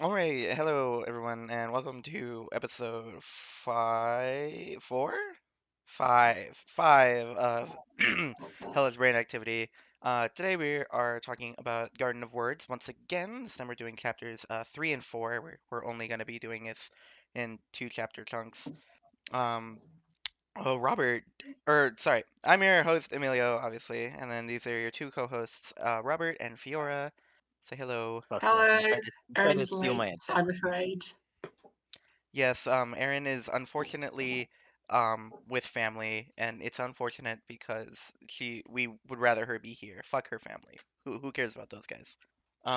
All right, hello everyone, and welcome to episode five of Hellish Brain Activity. Today we are talking about Garden of Words once again. This time we're doing chapters 3 and 4. We're only going to be doing this in two chapter chunks. Um, oh, Robert, or sorry, I'm your host Emilio, obviously, and then these are your two co-hosts, Robert and Fiora. Say hello. Fuck that. Hello, You tried to Erin's steal late, my I'm identity. afraid. Yes, Erin is unfortunately with family, and it's unfortunate because we would rather her be here. Fuck her family. Who cares about those guys?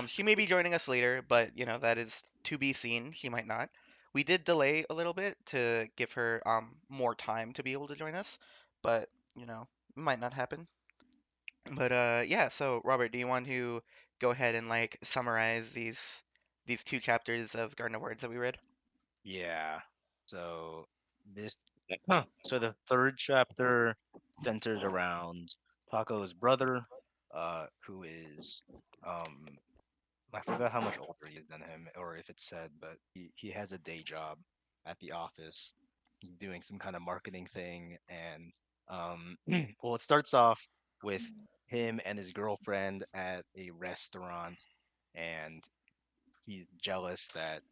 She may be joining us later, but that is to be seen. She might not. We did delay a little bit to give her more time to be able to join us, but it might not happen. But yeah, so Robert, do you want to go ahead and like summarize these two chapters of Garden of Words that we read? Yeah. So this so the third chapter centers around Taco's brother, who is um I forgot how much older he is than him, or if it's said, but he has a day job at the office. He's doing some kind of marketing thing, and well, it starts off with him and his girlfriend at a restaurant, and he's jealous that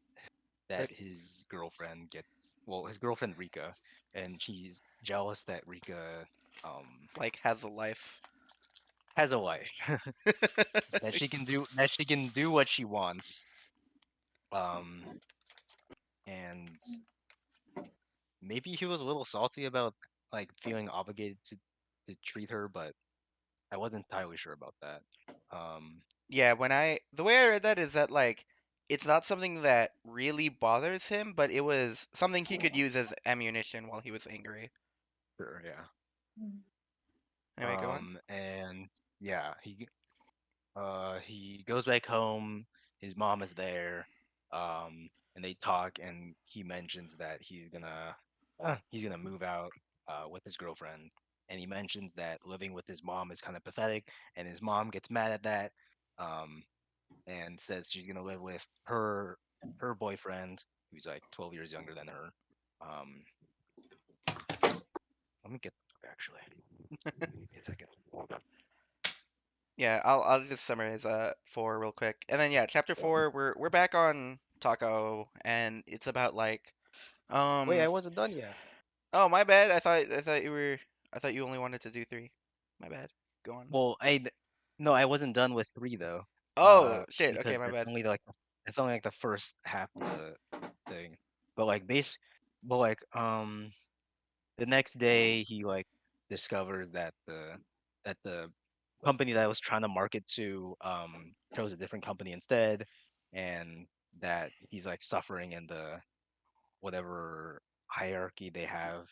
Like his girlfriend gets his girlfriend Rika, and she's jealous that Rika um has a life. has a life that she can do what she wants. Um and maybe he was a little salty about like feeling obligated to treat her, but I wasn't entirely sure about that. Um Yeah, the way I read that is that like it's not something that really bothers him, but it was something he could use as ammunition while he was angry. sure, yeah. Anyway, go on. And yeah, he goes back home. His mom is there, and they talk, and he mentions that he's gonna move out with his girlfriend, and he mentions that living with his mom is kind of pathetic, and his mom gets mad at that, um, and says she's gonna live with her boyfriend, who's like 12 years younger than her. Um, Let me get the book actually. Give me a second. Yeah, I'll just summarize 4 real quick. And then yeah, chapter 4 we're back on Takao and it's about like Wait, um I wasn't done yet. oh my bad. I thought you only wanted to do 3. My bad. Go on. Well, no, I wasn't done with three though, Oh, shit. Okay, because my bad. that's only like the first half of the thing. But like but like the next day he like discovers that the company that I was trying to market to chose a different company instead, and that he's like suffering in the whatever hierarchy they have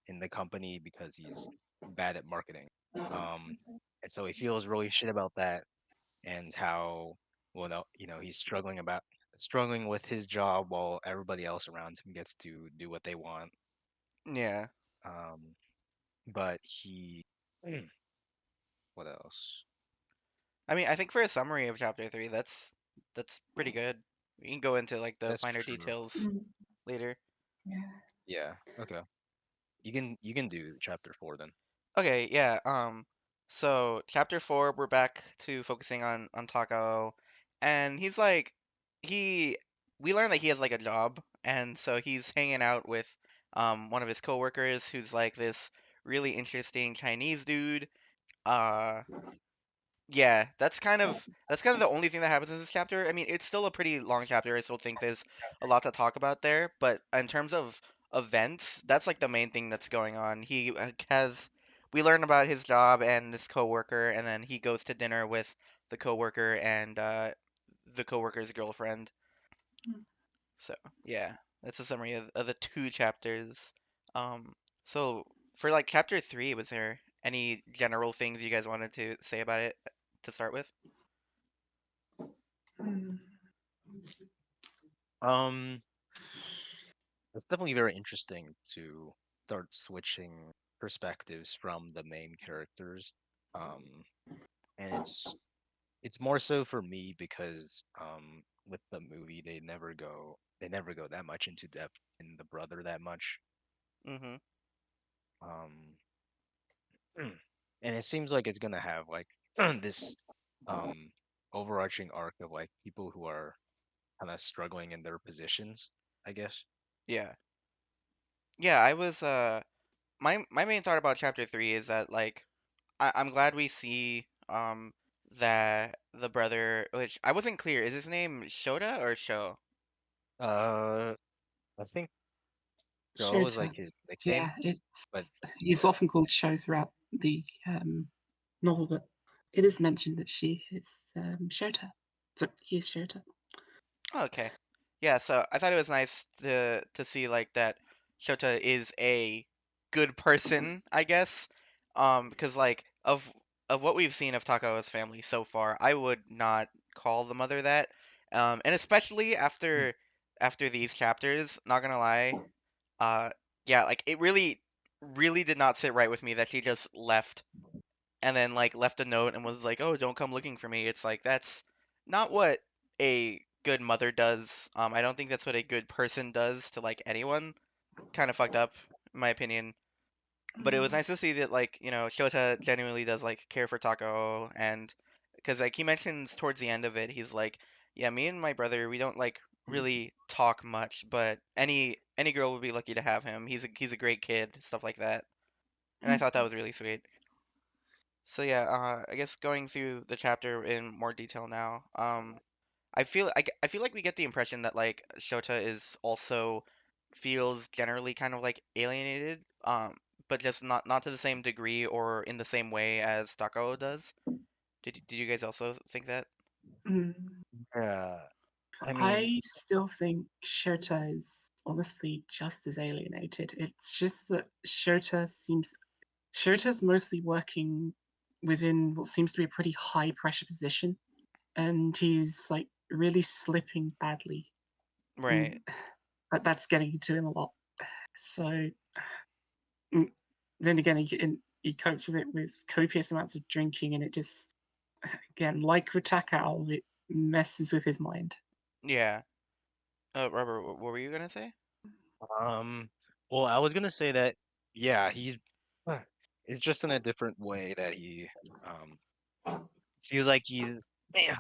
in the company because he's bad at marketing. Um, and so he feels really shit about that and how well no, he's struggling with his job while everybody else around him gets to do what they want. Yeah. Um, but he what else? I mean, I think for a summary of chapter 3, that's pretty good. We can go into like the That's finer true. details Mm, later. yeah. Yeah. Okay. You can do chapter 4 then. Okay, yeah. So chapter 4, we're back to focusing on Takao, and he's like, he, we learn that he has like a job, and so he's hanging out with one of his coworkers who's like this really interesting Chinese dude. Uh, Yeah, that's kind of the only thing that happens in this chapter. I mean, it's still a pretty long chapter. I still think there's a lot to talk about there, but in terms of events, that's like the main thing that's going on. We learn about his job and this coworker, and then he goes to dinner with the coworker and the coworker's girlfriend. Mm. So yeah, that's a summary of the two chapters. So for like chapter 3, was there any general things you guys wanted to say about it to start with? Mm. Um, it's definitely very interesting to start switching perspectives from the main characters. Um, and it's more so for me because with the movie they never go that much into depth in the brother that much. Mm-hmm. Um, and it seems like it's gonna have like this um overarching arc of like people who are kind of struggling in their positions, I guess. Yeah. Yeah, I was my main thought about chapter 3 is that like I'm glad we see that the brother, which I wasn't clear, is his name Shota or Sho? Uh, I think Joe is Shota. like his nickname, Yeah, but he's yeah. often called Sho throughout the novel, but it is mentioned that she is Shota. So he is Shota. Oh, okay. Yeah, so I thought it was nice to see like that Shota is a good person, I guess. Because like of what we've seen of Takao's family so far, I would not call the mother that. And especially after these chapters, not gonna lie, uh yeah, like it really did not sit right with me that she just left and then like left a note and was like, "Oh, don't come looking for me." It's like that's not what a good mother does. I don't think that's what a good person does to like anyone. Kind of fucked up, in my opinion. But it was Mm, nice to see that like Shota genuinely does like care for Takao and because like he mentions towards the end of it, he's like, "Yeah, me and my brother, we don't like really talk much, but any girl would be lucky to have him. He's a great kid, stuff like that." And I thought that mm, was really sweet. So yeah, I guess going through the chapter in more detail now. I feel like we get the impression that like Shota is also feels generally kind of like alienated, but just not to the same degree or in the same way as Takao does. Did you guys also think that? mm. Yeah, I mean, I still think Shota is honestly just as alienated. It's just that Shota's mostly working within what seems to be a pretty high pressure position, and he's like really slipping badly, Right. and that's getting to him a lot. So mm, then again, he copes with it with copious amounts of drinking, and it just again, like with Takao, it messes with his mind. Yeah. Robert, what were you gonna say? um, well, I was gonna say that yeah, uh, it's just in a different way that he um feels like yeah,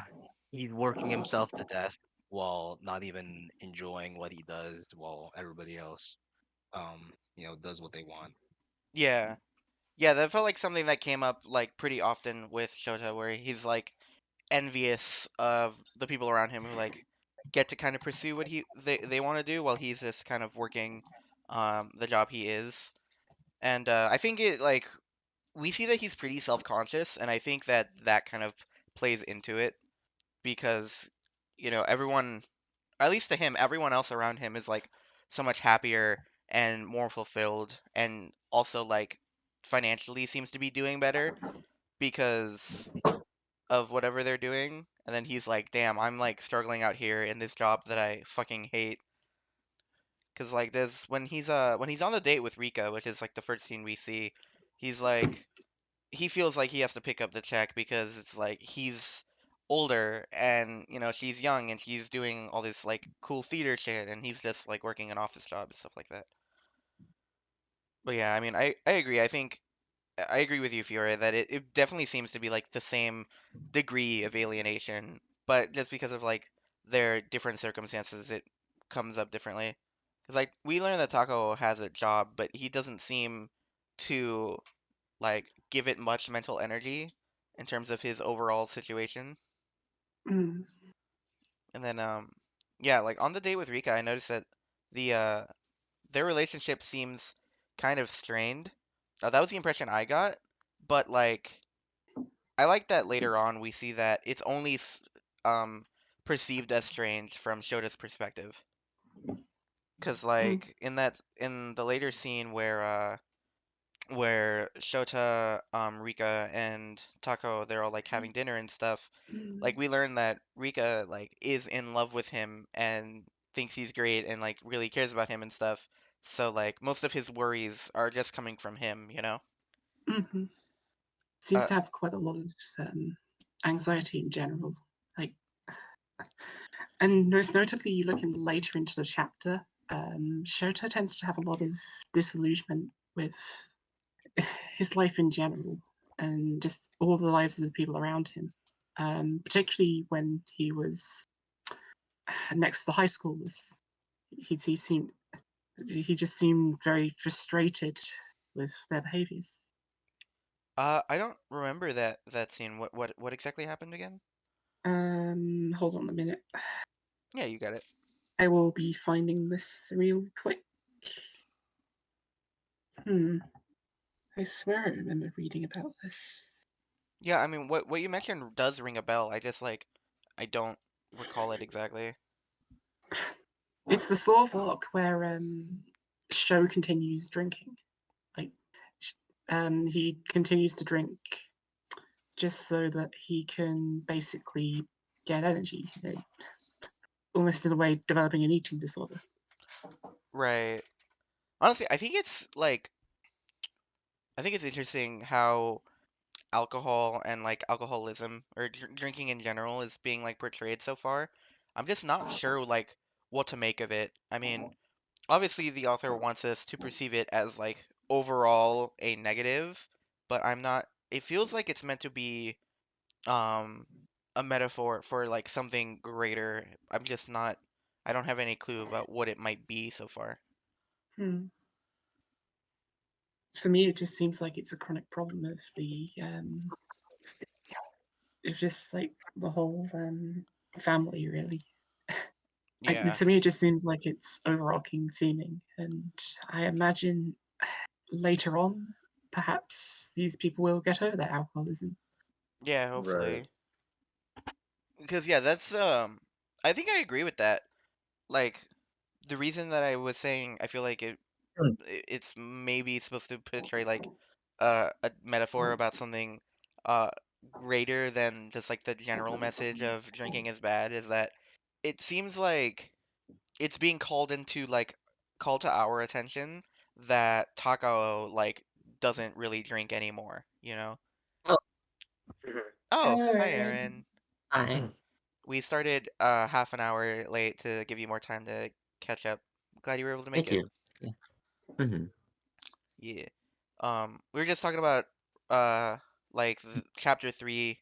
he's working himself to death while not even enjoying what he does while everybody else does what they want. Yeah. Yeah, that felt like something that came up like pretty often with Shota, where he's like envious of the people around him who like get to kind of pursue what they want to do while he's just kind of working the job he is. And I think it like we see that he's pretty self-conscious, and I think that that kind of plays into it because everyone, at least to him, everyone else around him is like so much happier and more fulfilled, and also like financially seems to be doing better because of whatever they're doing. And then he's like, "Damn, I'm like struggling out here in this job that I fucking hate." Cause like there's when he's on the date with Rika, which is like the first scene we see, he's like he feels like he has to pick up the check because it's like he's older and she's young and she's doing all this like cool theater shit and he's just like working an office job and stuff like that. But yeah, I mean I agree. I agree with you, Fiore, that it definitely seems to be like the same degree of alienation, but just because of like their different circumstances, it comes up differently. Because like we learn that Taco has a job, but he doesn't seem to like give it much mental energy in terms of his overall situation. Mm, And then yeah, like on the date with Rika, I noticed that the their relationship seems kind of strained. That was the impression I got, but like I like that later on we see that it's only um perceived as strange from Shota's perspective. Cause mm, like in the later scene where Shota, Rika, and Tako they're all like having dinner and stuff, like mm, we learn that Rika like is in love with him and thinks he's great and like really cares about him and stuff. So like most of his worries are just coming from him, you know? mhm. Seems Uh, to have quite a lot of anxiety in general. Like, and most notably, you look in later into the chapter. Shota tends to have a lot of disillusionment with his life in general and just all the lives of the people around him. Particularly when he was next to the high schoolers, he seemed he just seemed very frustrated with their behaviors. I don't remember that scene. What exactly happened again? Hold on a minute. Yeah, you got it. I will be finding this real quick. Hmm. I swear I remember reading about this. Yeah, I mean, what you mentioned does ring a bell. I just like I don't recall it exactly. It's the sort of arc where Sho continues drinking. Like, he continues to drink just so that he can basically get energy. Almost in a way, developing an eating disorder. Right. Honestly, I think it's interesting how alcohol and like alcoholism or drinking in general is being like portrayed so far. I'm just not sure like what to make of it. I mean, obviously the author wants us to perceive it as like overall a negative, but I'm not. It feels like it's meant to be um a metaphor for like something greater. I'm just not. I don't have any clue about what it might be so far. Hmm. For me, it just seems like it's a chronic problem of it's just like the whole family, really. Yeah. To me, it just seems like it's overarching theming, and I imagine later on, perhaps these people will get over their alcoholism. Yeah, Right. hopefully. Because yeah, that's I think I agree with that. Like the reason that I was saying I feel like it's maybe supposed to portray like a metaphor about something uh greater than just like the general message of drinking is bad is that it seems like it's being called to our attention that Takao like doesn't really drink anymore, you know? Oh, mhm. Oh, hi Aaron. Aaron. Hi. We started half an hour late to give you more time to catch up. Glad you were able to make Thank it. you. Yeah. Mhm. Yeah. We were just talking about uh like chapter 3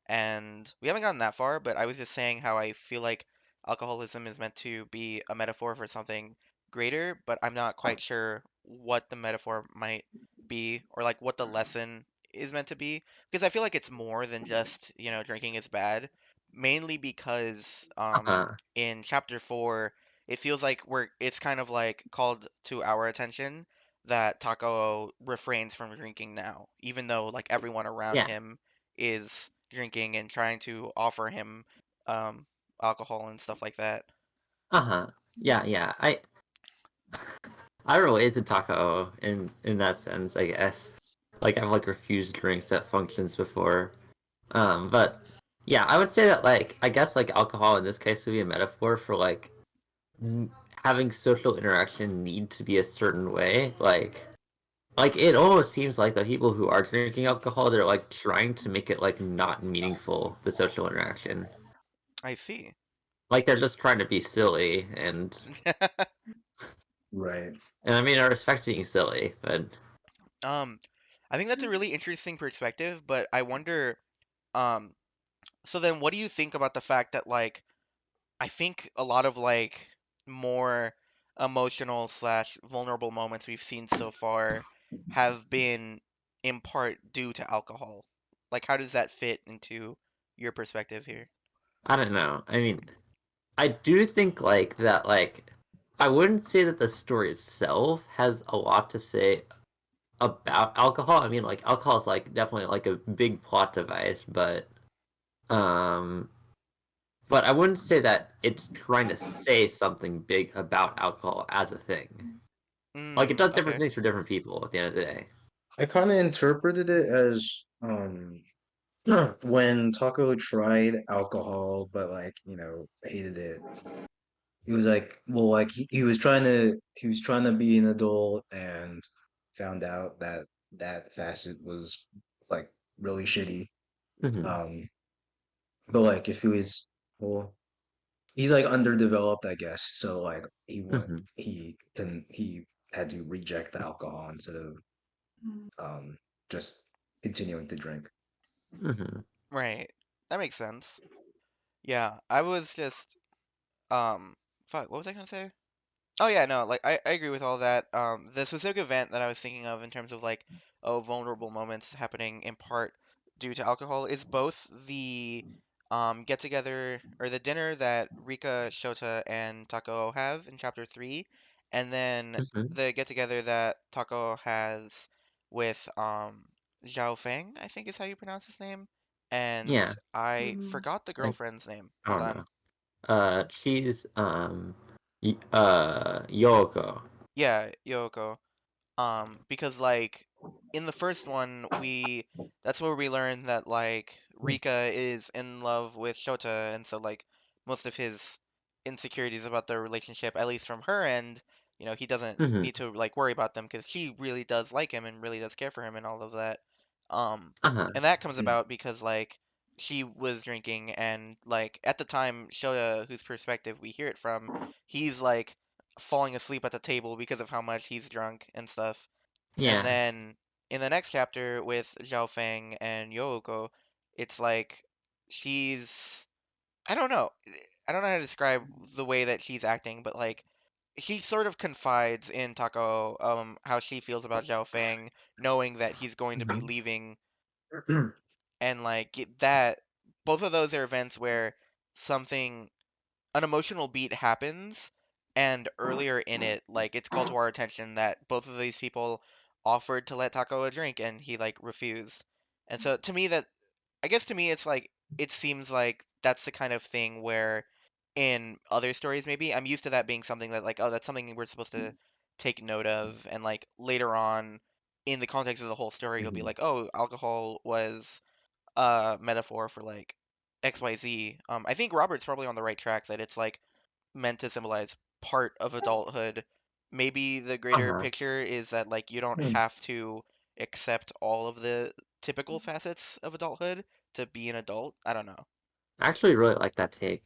and we haven't gotten that far, but I was just saying how I feel like alcoholism is meant to be a metaphor for something greater, but I'm not quite sure what the metaphor might be or like what the lesson is meant to be because I feel like it's more than just, you know, drinking is bad, mainly because Uh-huh. in chapter 4 it feels like it's kind of like called to our attention that Takao refrains from drinking now, even though like everyone around Yeah. him is drinking and trying to offer him um, alcohol and stuff like that. Uh-huh. Yeah, yeah. I relate to Takao in that sense, I guess. Like I've like refused drinks at functions before. But yeah, I would say that like I guess like alcohol in this case would be a metaphor for like having social interaction need to be a certain way. Like it almost seems like the people who are drinking alcohol, they're like trying to make it like not meaningful, the social interaction. I see. Like they're just trying to be silly Right. and I mean I respect being silly, but um, I think that's a really interesting perspective, but I wonder, um, so then what do you think about the fact that like I think a lot of like more emotional slash vulnerable moments we've seen so far have been in part due to alcohol. Like, how does that fit into your perspective here? I don't know. I mean, I do think like that like I wouldn't say that the story itself has a lot to say about alcohol. I mean, like alcohol is like definitely like a big plot device, um but I wouldn't say that it's trying to say something big about alcohol as a thing. Like it does different Okay. things for different people at the end of the day. I kind of interpreted it as when Taco tried alcohol, but like hated it. He was like, well, like he was trying to be an adult and found out that that facet was like really shitty. Mhm. Um, but like if he was, well, he's like underdeveloped, I guess. So like Mhm. he had to reject the alcohol instead of um just continuing to drink. Mhm. Right. That makes sense. Yeah, I was just um fuck, what was I gonna say? Oh yeah, no, like I agree with all that. The specific event that I was thinking of in terms of like vulnerable moments happening in part due to alcohol is both the get together or the dinner that Rika, Shota, and Takao have in chapter 3, and then Mhm. the get together that Takao has with Zhao Feng, I think is how you pronounce his name. And Yeah. I forgot the Like girlfriend's name. I Hold don't on. know. She's Yoko. Yeah, Yoko. Because like in the first one, we that's where we learn that like Rika is in love with Shota, and so like most of his insecurities about their relationship, at least from her end, he doesn't Mhm. need to like worry about them because she really does like him and really does care for him and all of that. Um, Uh-huh. and that comes Mm. about because like she was drinking and like at the time Shota, whose perspective we hear it from, he's like falling asleep at the table because of how much he's drunk and stuff. And Yeah. then in the next chapter with Zhao Feng and Yooko, it's like she's I don't know. I don't know how to describe the way that she's acting, but like she sort of confides in Takao how she feels about Zhao Feng, knowing that he's going to be Mhm. leaving and like that both of those are events where something an emotional beat happens, and earlier in it, like it's called to our attention that both of these people offered to let Taco a drink and he like refused. And so to me I guess to me it's like it seems like that's the kind of thing where in other stories maybe I'm used to that being something that like oh that's something we're supposed to take note of and like later on in the context of the whole story you'll be Mhm. like oh alcohol was metaphor for like XYZ. I think Robert's probably on the right track that it's like meant to symbolize part of adulthood. Maybe the greater Uh-huh. picture is that like you don't Mm. have to accept all of the typical facets of adulthood to be an adult. I don't know. I actually really like that take.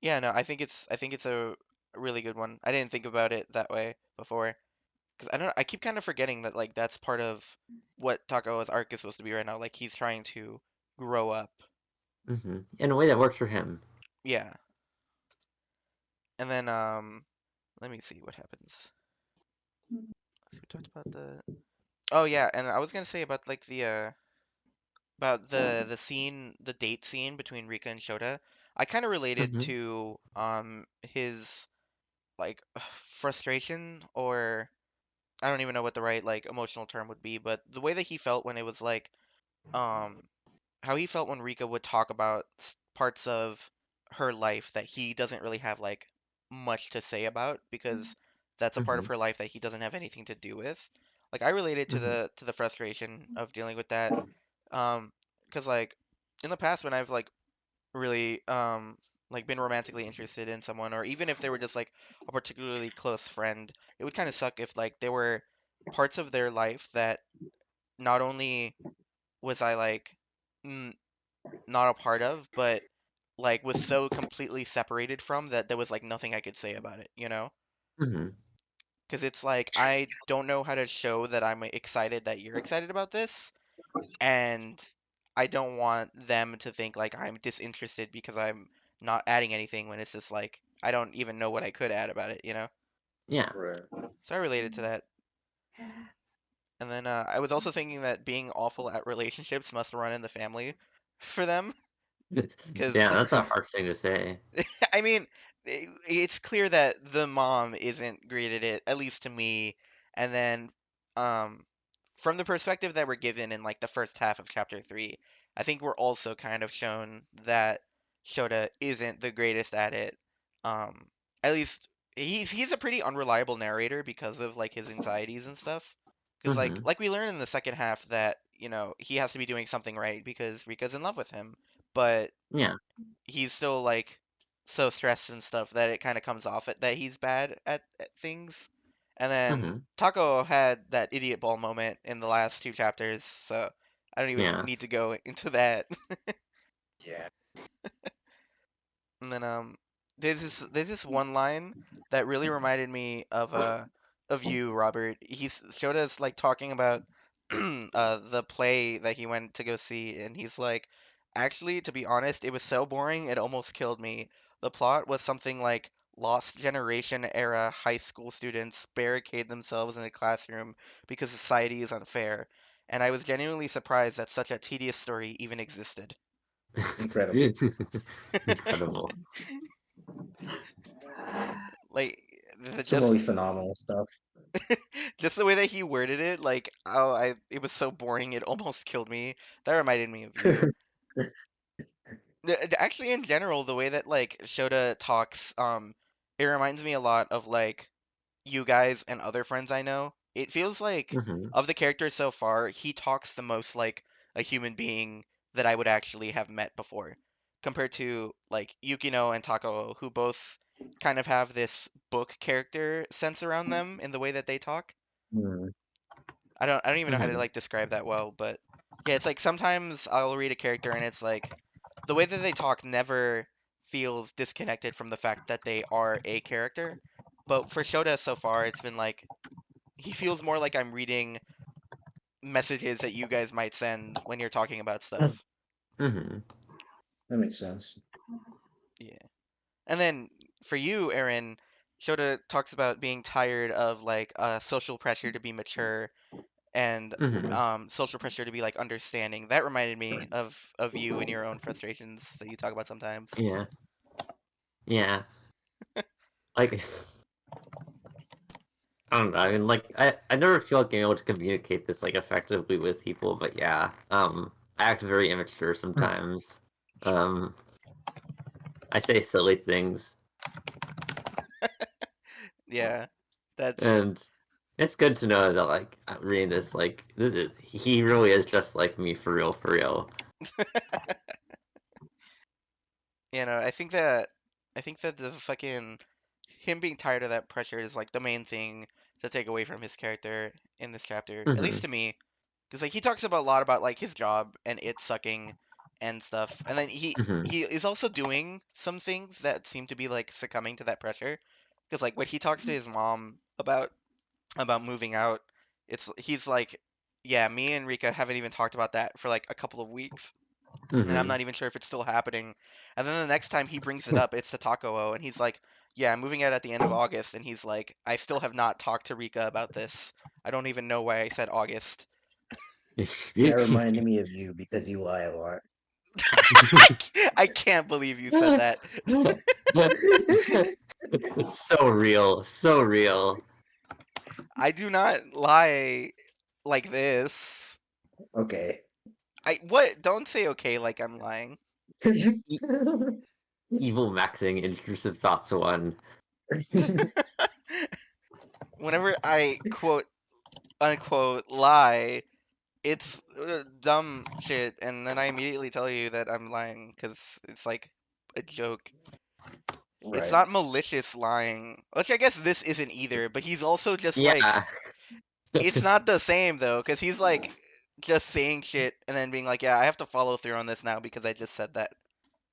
Yeah, no, I think it's a really good one. I didn't think about it that way before because I don't I keep kind of forgetting that like that's part of what Tako's arc is supposed to be right now. Like he's trying to grow up. In a way that works for him. Yeah. And then let me see what happens. So we talked about the Oh yeah, and I was gonna say about like the about the scene, the date scene between Rika and Shota. I kind of related Mhm. to his like frustration or I don't even know what the right like emotional term would be, but the way that he felt when it was like um how he felt when Rika would talk about parts of her life that he doesn't really have like much to say about because that's a part of Mhm. her life that he doesn't have anything to do with. Like I related to Mhm. the frustration of dealing with that because like in the past when I've really like been romantically interested in someone or even if they were just like a particularly close friend, it would kind of suck if like there were parts of their life that not only was I like not a part of, but like was so completely separated from that there was like nothing I could say about it, you know? Mhm. Because it's like I don't know how to show that I'm excited that you're excited about this, and I don't want them to think like I'm disinterested because I'm not adding anything when it's just like I don't even know what I could add about it, you know? Yeah. Right. So I related to that. And then I was also thinking that being awful at relationships must run in the family for them, because Yeah, that's a hard thing to say. I mean, it's clear that the mom isn't great at least to me. And then, um, from the perspective that we're given in like the first half of chapter 3, I think we're also kind of shown that Shota isn't the greatest at it. Um, at least he's a pretty unreliable narrator because of like his anxieties and stuff. Because Mhm. like we learn in the second half that he has to be doing something right because Rika's in love with him, but Yeah. he's still like so stressed and stuff that it kind of comes off that he's bad at things. And then Mhm. Taco had that idiot ball moment in the last two chapters, so I don't even Yeah. need to go into that. Yeah. And then there's this one line that really reminded me of you, Robert. Showed us like talking about the play that he went to go see, and he's like, actually, to be honest, it was so boring it almost killed me. The plot was something like Lost Generation era high school students barricade themselves in a classroom because society is unfair, and I was genuinely surprised that such a tedious story even existed. Incredible. Incredible. Like Some just really phenomenal stuff. just the way that he worded it, like, oh, it was so boring, it almost killed me. That reminded me of you. Actually, in general, the way that like Shota talks, it reminds me a lot of like you guys and other friends I know. It feels like Hmm. of the characters so far, he talks the most like a human being that I would actually have met before, compared to like Yukino and Takao, who both kind of have this book character sense around them in the way that they talk. Mm. I don't even know how to Hmm. like describe that well, but yeah, it's like sometimes I'll read a character and it's like the way that they talk never feels disconnected from the fact that they are a character. But for Shota so far, it's been like he feels more like I'm reading messages that you guys might send when you're talking about stuff. Hmm. That makes sense. Yeah. And then for you, Aaron, Shota talks about being tired of like social pressure to be mature and Hmm. social pressure to be like understanding. That reminded me of you and your own frustrations that you talk about sometimes. Yeah. Yeah. Like I don't know. I mean, like I never feel like being able to communicate this like effectively with people, but yeah. I act very immature sometimes. Um, I say silly things, Yeah, that's and it's good to know that like reading this, like he really is just like me for real, for real. I think that the fucking him being tired of that pressure is like the main thing to take away from his character in this chapter, at least Hmm. to me, because like he talks about a lot about like his job and it sucking and stuff, and then he Hmm. he is also doing some things that seem to be like succumbing to that pressure, because like when he talks to his mom about moving out, he's like, yeah, me and Rika haven't even talked about that for like a couple of weeks, and I'm Hmm. not even sure if it's still happening. And then the next time he brings it up, it's to Takao, and he's like, "Yeah, I'm moving out at the end of August." And he's like, "I still have not talked to Rika about this. I don't even know why I said August." That reminded me of you because you lie a lot. I can't believe you said that. It's so real, so real. I do not lie like this. Okay. I what? Don't say okay like I'm lying. E- Evil maxing intrusive thoughts one. Whenever I quote unquote lie, it's dumb shit, and then I immediately tell you that I'm lying because it's like a joke. It's Right. not malicious lying, which I guess this isn't either, but he's also just like, Yeah. it's not the same though, because he's like just saying shit and then being like, yeah, I have to follow through on this now because I just said that.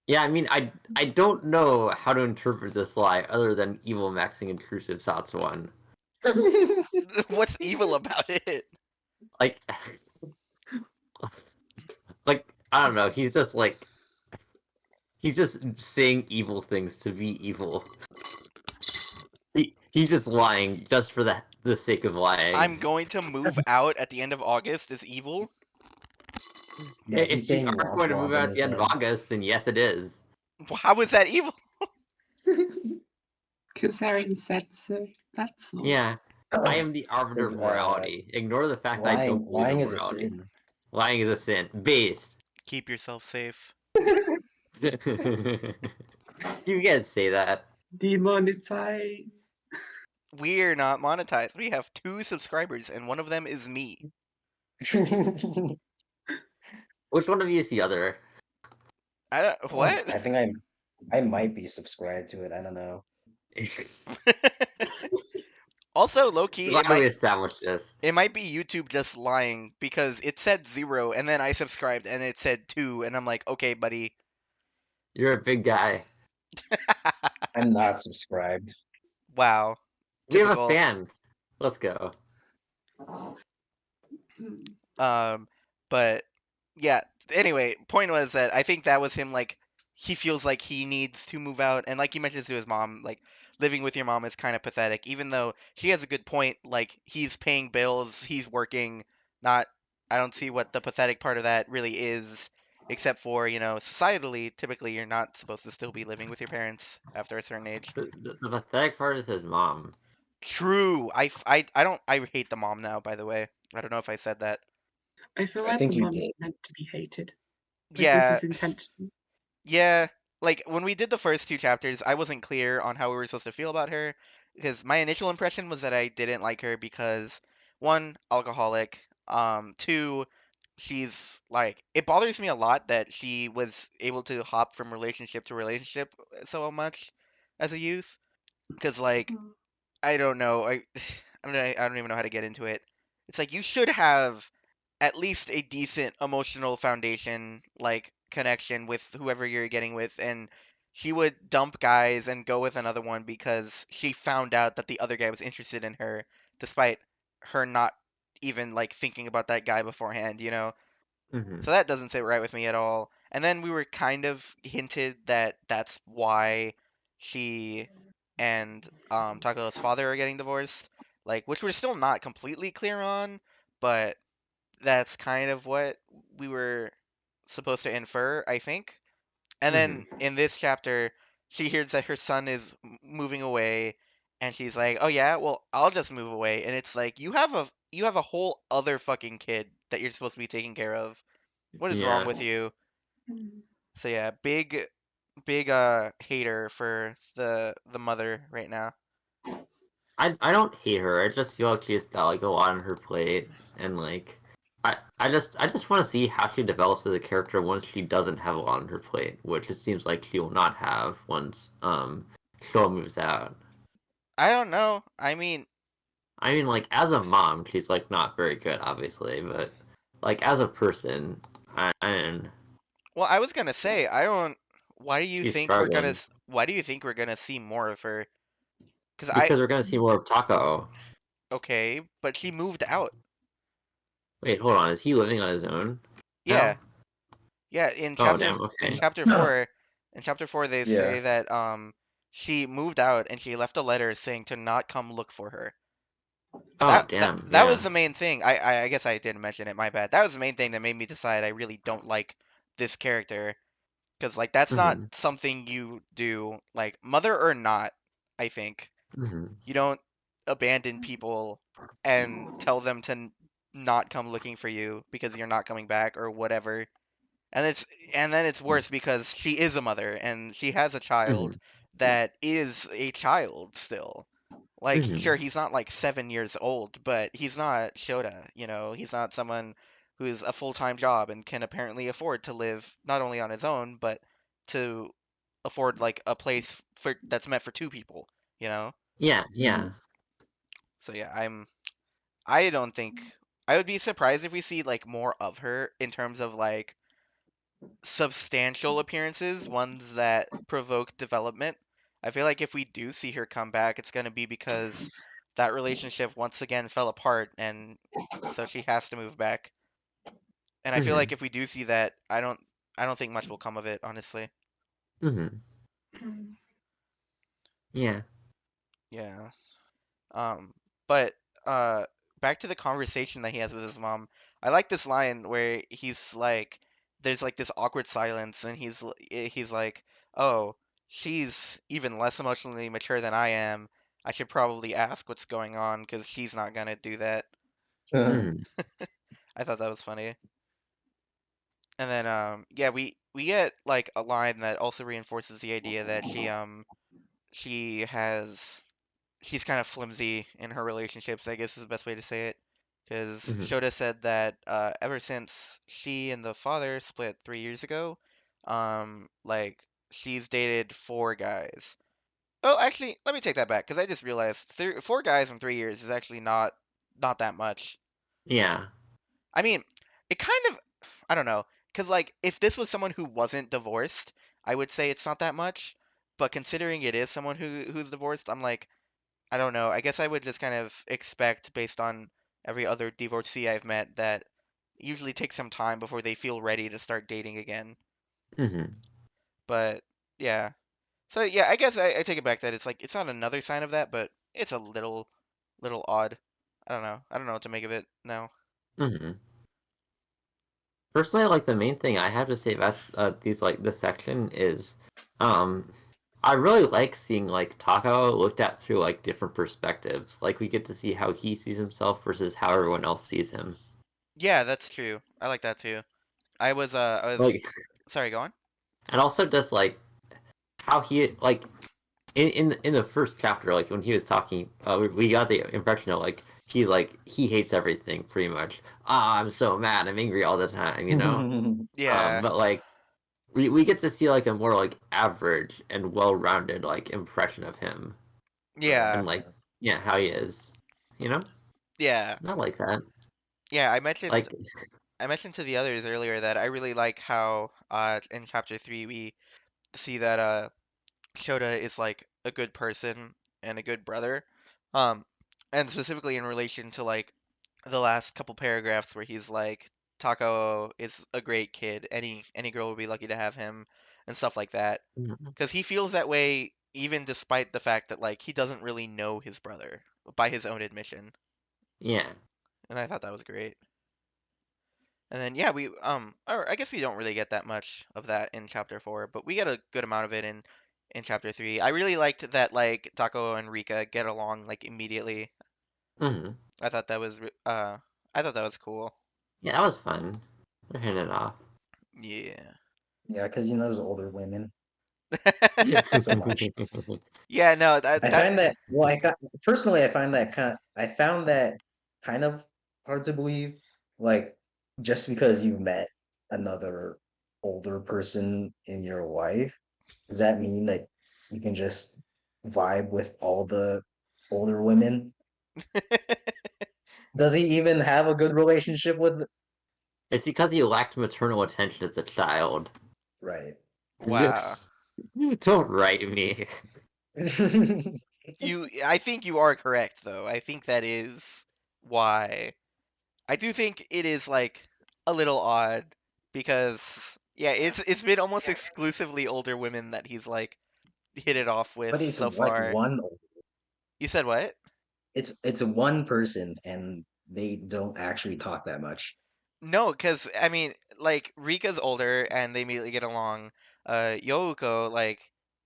Yeah, I mean, I don't know how to interpret this lie other than evil maxing intrusive thoughts one. What's evil about it? Like, like I don't know. He's just saying evil things to be evil. He's just lying just for the sake of lying. I'm going to move out at the end of August is evil? Yeah, If he's you saying are womp going to move womp in out at the his end of head. August, then yes, it is. How is that evil? Because Aaron said so. That's all. Yeah, I am the arbiter of Because morality. Ignore the fact I don't believe lying in is a morality. sin. Lying is a sin. Based. Keep yourself safe. You can't say that. Demonetize. We're not monetized. We have 2 subscribers, and one of them is me. Which one of you is the other? What? I think I might be subscribed to it. I don't know. Also, low key, Why do we establish this? it might be YouTube just lying because it said 0 and then I subscribed and it said 2 and I'm like, okay, buddy. You're a big guy. I'm not subscribed. Wow. We have a Typical. fan. Let's go. But yeah. Anyway, point was that I think that was him. Like he feels like he needs to move out, and like he mentions to his mom, like living with your mom is kind of pathetic. Even though she has a good point. Like he's paying bills, he's working. Not. I don't see what the pathetic part of that really is, except for societally, typically you're not supposed to still be living with your parents after a certain age. The pathetic part is his mom. True. I don't. I hate the mom now. By the way, I don't know if I said that. I feel I like the think you mum's did. meant to be hated. Like this Yeah. is intentional. Yeah, like when we did the first two chapters, I wasn't clear on how we were supposed to feel about her because my initial impression was that I didn't like her because one, alcoholic, two, she's like it bothers me a lot that she was able to hop from relationship to relationship so much as a youth because like I don't know. I don't even know how to get into it. It's like you should have at least a decent emotional foundation, like connection with whoever you're getting with, and she would dump guys and go with another one because she found out that the other guy was interested in her, despite her not even like thinking about that guy beforehand. Mm-hmm. So that doesn't sit right with me at all. And then we were kind of hinted that that's why she and Tako's father are getting divorced, like which we're still not completely clear on, but that's kind of what we were supposed to infer, I think. And Mm-hmm. then in this chapter, she hears that her son is moving away, and she's like, "Oh yeah, well I'll just move away." And it's like you have a whole other fucking kid that you're supposed to be taking care of. What is wrong Yeah. with you? So yeah, big hater for the mother right now. I don't hate her. I just feel like she's got like a lot on her plate, and like I just want to see how she develops as a character once she doesn't have a lot on her plate, which it seems like she will not have once Showa moves out. I don't know. I mean, I mean, like as a mom, she's like not very good, obviously, but like as a person, and well, I was gonna say, I don't. Why do you she's think we're gonna? struggling Why do you think we're gonna see more of her? Because because we're gonna see more of Takao. okay, but she moved out. Wait, hold on. Is he living on his own Yeah, now? yeah. In Oh, chapter damn. in Okay. chapter four, in chapter four, they Yeah. say that she moved out and she left a letter saying to not come look for her. Oh, damn. That was Yeah. the main thing. I guess I didn't mention it. My bad. That was the main thing that made me decide I really don't like this character. Because, like, that's not Mm-hmm. something you do, like, mother or not, I think. Mm-hmm. You don't abandon people and tell them to not come looking for you because you're not coming back or whatever. And it's and then it's worse because she is a mother and she has a Mm-hmm. child that is a child still. Like, Mm-hmm. sure, he's not like 7 years old, but he's not Shota. He's not someone who's a full-time job and can apparently afford to live not only on his own, but to afford like a place for that's meant for two people. Yeah. Yeah. So yeah, I don't think I would be surprised if we see like more of her in terms of like substantial appearances, ones that provoke development. I feel like if we do see her come back, it's going to be because that relationship once again fell apart, and so she has to move back. And I feel Mm-hmm. like if we do see that, I don't think much will come of it, honestly. Mm-hmm. Yeah. Yeah. Um, but uh, back to the conversation that he has with his mom. I like this line where he's like, there's like this awkward silence, and he's like, "Oh, she's even less emotionally mature than I am. I should probably ask what's going on because she's not gonna do that." Mm-hmm. I thought that was funny. And then yeah, we get like a line that also reinforces the idea that she has she's kind of flimsy in her relationships, I guess is the best way to say it. Because Mm-hmm. Shota said that ever since she and the father split 3 years ago, like she's dated four guys. Oh, actually, let me take that back because I just realized 4 guys in 3 years is actually not that much. Yeah. I mean, it kind of I don't know because like if this was someone who wasn't divorced, I would say it's not that much. But considering it is someone who's divorced, I'm like I don't know. I guess I would just kind of expect based on every other divorcee I've met that it usually takes some time before they feel ready to start dating again. Hmm. But yeah. So yeah, I guess I take it back that it's like it's not another sign of that, but it's a little odd. I don't know. I don't know what to make of it now. Hmm. Personally, like the main thing I have to say about these like this section is, um, I really like seeing like Takao looked at through like different perspectives. Like we get to see how he sees himself versus how everyone else sees him. Yeah, that's true. I like that too. I was Like, sorry, go on. and also just like how he like in the first chapter, like when he was talking, we got the impression of like he hates everything pretty much. Ah, I'm so mad, I'm angry all the time, you know. Yeah. But like we get to see like a more like average and well-rounded like impression of him Yeah. and like yeah how he is, you know. Yeah. Not like that. Yeah, Like I mentioned to the others earlier that I really like how in chapter 3 we see that Shota is like a good person and a good brother. Um, and specifically in relation to like the last couple paragraphs where he's like, Takao is a great kid. Any girl would be lucky to have him, and stuff like that. mhm, Because he feels that way even despite the fact that like he doesn't really know his brother by his own admission. yeah. And I thought that was great. And then yeah, or I guess we don't really get that much of that in chapter 4, but we get a good amount of it in chapter 3. I really liked that like Taco and Rika get along like immediately. Hmm. I thought that was I thought that was cool. Yeah, that was fun. They're hitting it off. Yeah. Yeah, because he knows older women Yeah. so much. Yeah, no, that I that find that well, I got personally, I found that kind of hard to believe. Like, just because you met another older person in your life, does that mean that you can just vibe with all the older women? Does he even have a good relationship with? It's because he lacked maternal attention as a child. Right. wow. Don't write me. I think you are correct though. I think that is why. I do think it is like a little odd because yeah, it's been almost exclusively older women that he's like hit it off with But it's so like far. one. You said what? It's one person, and they don't actually talk that much. No, because I mean, like Rika's older and they immediately get along. Youko, like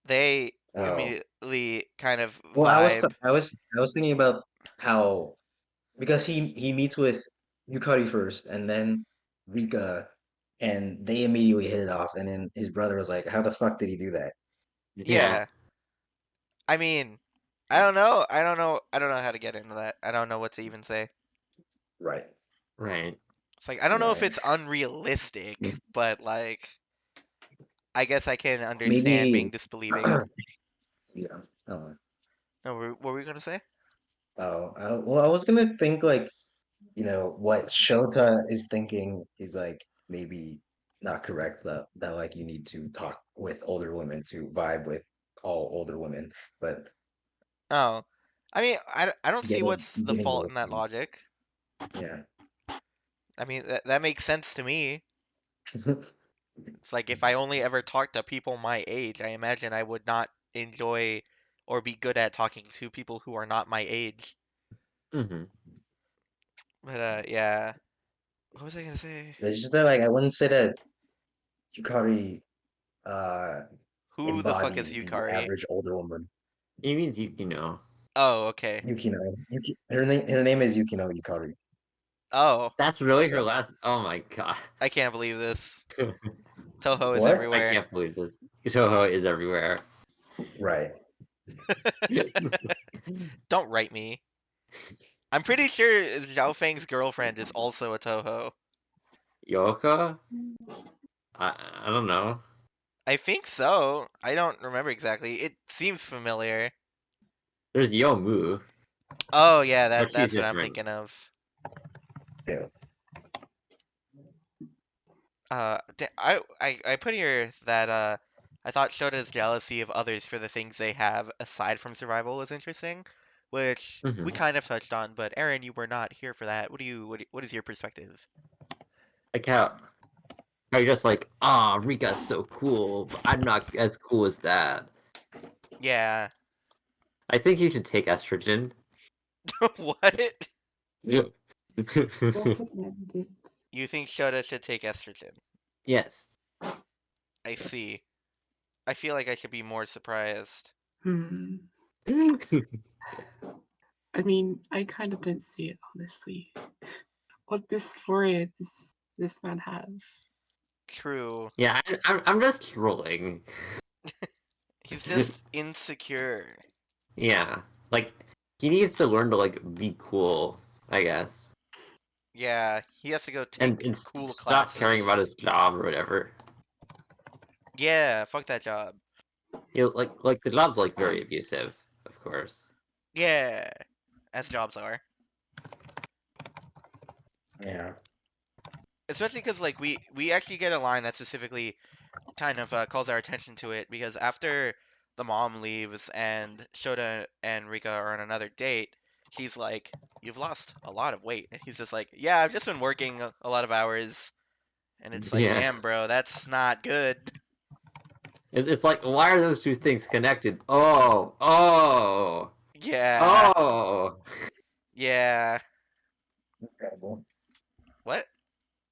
they Oh. immediately kind of Well, vibe. I was thinking about how because he meets with Yukari first and then Rika and they immediately hit it off and then his brother was like, "How the fuck did he do that?" Yeah, Yeah, I mean, I don't know. I don't know. I don't know how to get into that. I don't know what to even say. Right. right. It's like I don't know if Right. it's unrealistic, but like I guess I can understand being Maybe disbelieving. yeah. Oh, No, what were we gonna say? well, I was gonna think like what Shota is thinking is like maybe not correct that like you need to talk with older women to vibe with all older women, but Oh, I mean, I don't see what's the getting fault more in that logic. yeah. I mean, that makes sense to me. It's like if I only ever talked to people my age, I imagine I would not enjoy or be good at talking to people who are not my age. Hmm. But yeah. What was I gonna say? It's just that like I wouldn't say that Yukari uh Who the fuck is embodied the Yukari? average older woman. It means you know. Oh, okay. Her name is Yukino Yukari. Oh, That's really her So last. Oh my god. I can't believe this. Toho is what? I everywhere. can't believe this. Toho is everywhere. Right. Don't write me. I'm pretty sure Zhao Feng's girlfriend is also a Toho. Yoko? I don't know. I think so. I don't remember exactly. It seems familiar. There's Yomu, Oh yeah, but she's that's what I'm different. thinking of. Yeah. I put here that I thought Shota's jealousy of others for the things they have aside from survival was interesting, which we Hmm. kind of touched on. But Aaron, you were not here for that. What is your perspective? Like how you're just like, ah, Rika's so cool, but I'm not as cool as that. Yeah. I think you should take estrogen. What? Yep. Recommended. You think Shota should take estrogen? Yes. I see. I feel like I should be more surprised. Hmm. I mean, I kind of don't see it honestly. What dysphoria does this man have? True. Yeah, I'm just trolling. He's just insecure. Yeah, like he needs to learn to like be cool, I guess, Yeah, he has to go and take cool stop caring about classes. his job or whatever. Yeah, fuck that job. You know, like the job's like very abusive, of course. Yeah, as jobs are. Yeah. Especially because like we actually get a line that specifically kind of calls our attention to it because after the mom leaves and Shota and Rika are on another date, she's like, "You've lost a lot of weight." And he's just like, "Yeah, I've just been working a lot of hours." And it's like, Yeah, "Damn, bro, that's not good." it's like why are those two things connected? Oh, Yeah, oh. yeah. Incredible. What?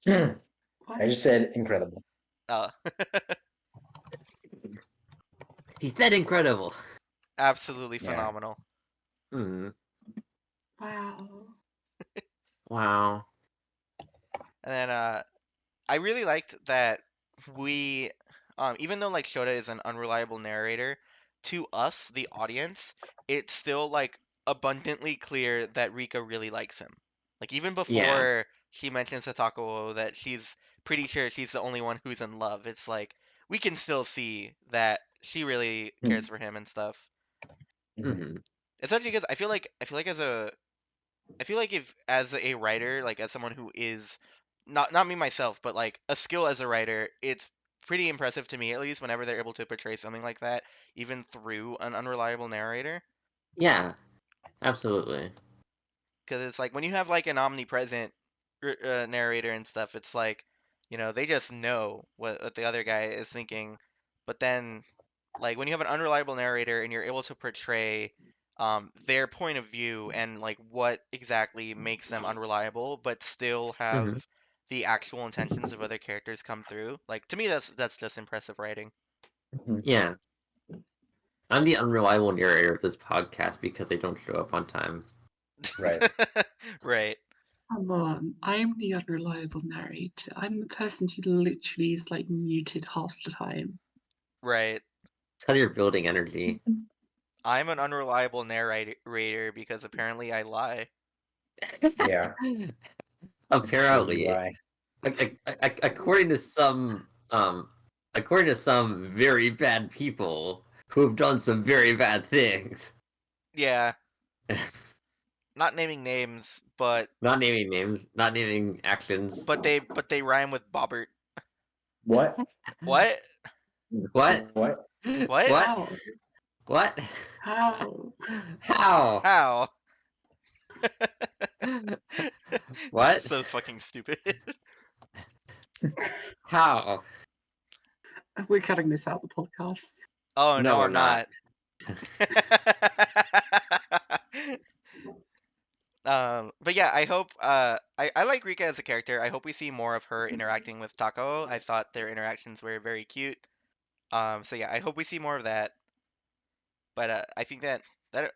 I What? just said incredible. Oh, He said incredible. absolutely Yeah. phenomenal. Hmm. Wow. Wow. And then I really liked that we, even though like Shota is an unreliable narrator, to us, the audience, it's still like abundantly clear that Rika really likes him. Like even Yeah. before she mentions to Takao that she's pretty sure she's the only one who's in love, it's like we can still see that she really cares for him and stuff. Mhm. Hmm. Especially because I feel like as a I feel like if as a writer, like as someone who is not me myself, but like a skill as a writer, it's pretty impressive to me at least whenever they're able to portray something like that, even through an unreliable narrator. Yeah. Absolutely. Because it's like when you have like an omnipresent narrator and stuff, it's like, they just know what the other guy is thinking. But then, like when you have an unreliable narrator and you're able to portray their point of view and like what exactly makes them unreliable, but still have Hmm. the actual intentions of other characters come through. Like to me, that's just impressive writing. Mhm. Yeah. I'm the unreliable narrator of this podcast because they don't show up on time. Right. Right. Come on, I'm the unreliable narrator. I'm the person who literally is like muted half the time. Right. It's because you're building energy. I'm an unreliable narrator because apparently I lie. Yeah. It's true. You Apparently, lie. according to some very bad people who have done some very bad things. Yeah, not naming names, but Not naming names, not naming actions. but they rhyme with Bobbert. What? What? What? What? What? What? How? What? How? How? How? This is What? so fucking stupid. How? We're cutting this out of the podcast. Oh No, no, we're I'm not. not. But yeah, I hope I like Rika as a character. I hope we see more of her interacting with Takao. I thought their interactions were very cute. So yeah, I hope we see more of that. But I think that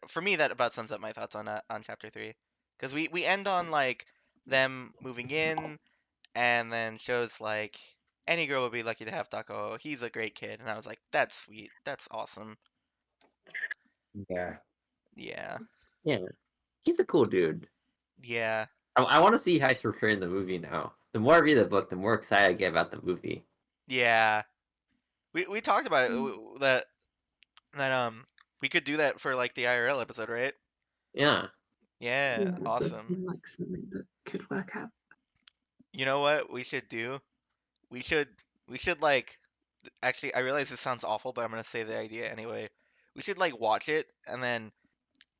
for me that about sums up my thoughts on chapter 3. Because we end on like them moving in and then shows like any girl would be lucky to have Takao. He's a great kid, and I was like, that's sweet. That's awesome. Yeah. Yeah. Yeah, he's a cool dude. Yeah. I want to see how he's portrayed in the movie now. The more I read the book, the more excited I get about the movie. Yeah. We talked about it that we could do that for like the IRL episode, right? Yeah. Yeah, Yeah, it does awesome. seem like something that could work out. You know what we should do? We should we should like actually I realize this sounds awful, but I'm gonna say the idea anyway. We should like watch it and then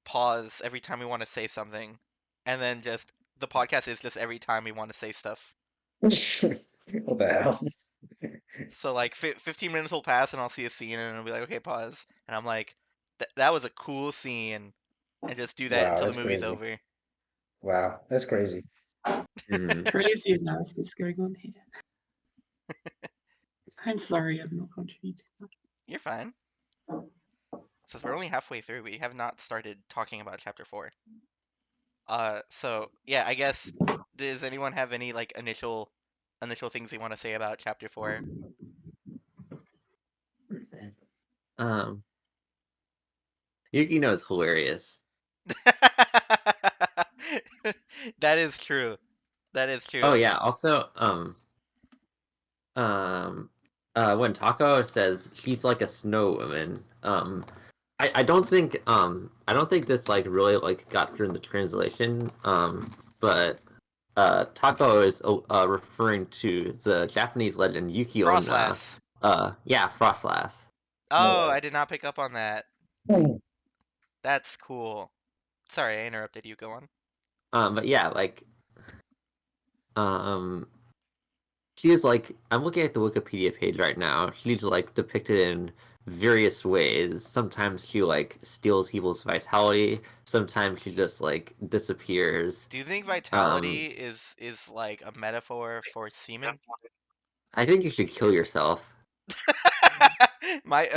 pause every time we want to say something, and then just the podcast is just every time we want to say stuff. What the hell? So like 15 minutes will pass and I'll see a scene and I'll be like, okay, pause, and I'm like, that was a cool scene, and just do that Wow, until the that's movie's crazy. over. Wow, that's crazy. Mhm. Crazy analysis going on here. I'm sorry, I'm not contributing much. You're fine. Since we're only halfway through, we have not started talking about chapter 4. So yeah, I guess does anyone have any like initial things they want to say about chapter 4? Um, Yukino is hilarious. That is true. That is Oh true. yeah. Also, um, when Takao says she's like a snow woman, I don't think this like really like got through in the translation. But Takao is referring to the Japanese legend Yuki-onna. Frostlass. Yeah, Frostlass. No Oh, way. I did not pick up on that. Hmm. That's cool. Sorry, I interrupted you. Go on. But yeah, like um, she is like I'm looking at the Wikipedia page right now. She's like depicted in various ways. Sometimes she like steals people's vitality. Sometimes she just like disappears. Do you think Um, vitality is like a metaphor for semen? I think you should kill yourself. My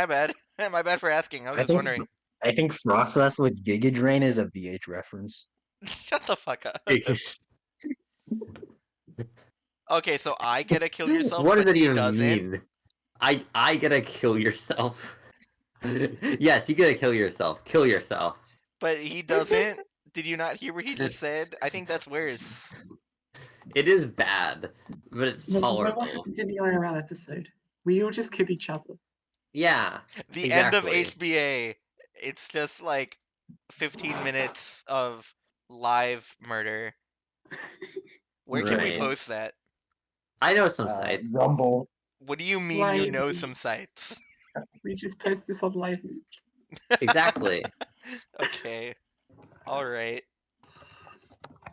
bad. My bad for asking. I was I just think wondering. I think Frostlass with Giga Drain is a VH reference. Shut the fuck up. Because- Okay, so I get to kill yourself, what does but that he even doesn't. mean? I gotta kill yourself. Yes, you gotta kill yourself. Kill yourself. But he doesn't. Did you not hear what he just said? I think that's worse. It is bad, but it's No, you know what tolerable. happens in the IRL episode? We all just kill each other. Yeah, The end of exactly. HBA. It's just like 15 minutes of live murder. Where can we Right. Rumble. post that? I know some sites. Rumble. What do you mean you Live. know some sites? We just post this on live. Exactly. Okay. All right.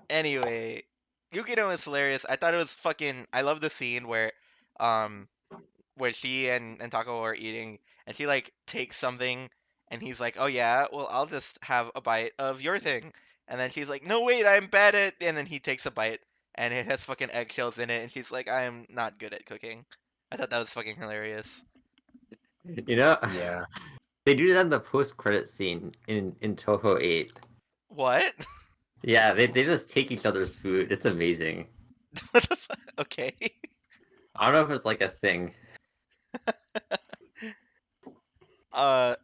Anyway, Yukino is hilarious. I thought it was fucking. I love the scene um, where she and Taco are eating, and she like takes something, and he's like, "Oh yeah, well I'll just have a bite of your thing," and then she's like, "No wait, I'm bad at," and then he takes a bite, and it has fucking eggshells in it, and she's like, "I'm not good at cooking." I thought that was fucking hilarious. You know, Yeah. they do that in the post-credit scene in Toho 8. What? Yeah, they just take each other's food. It's amazing. What the fuck? Okay. I don't know if it's like a thing. Uh,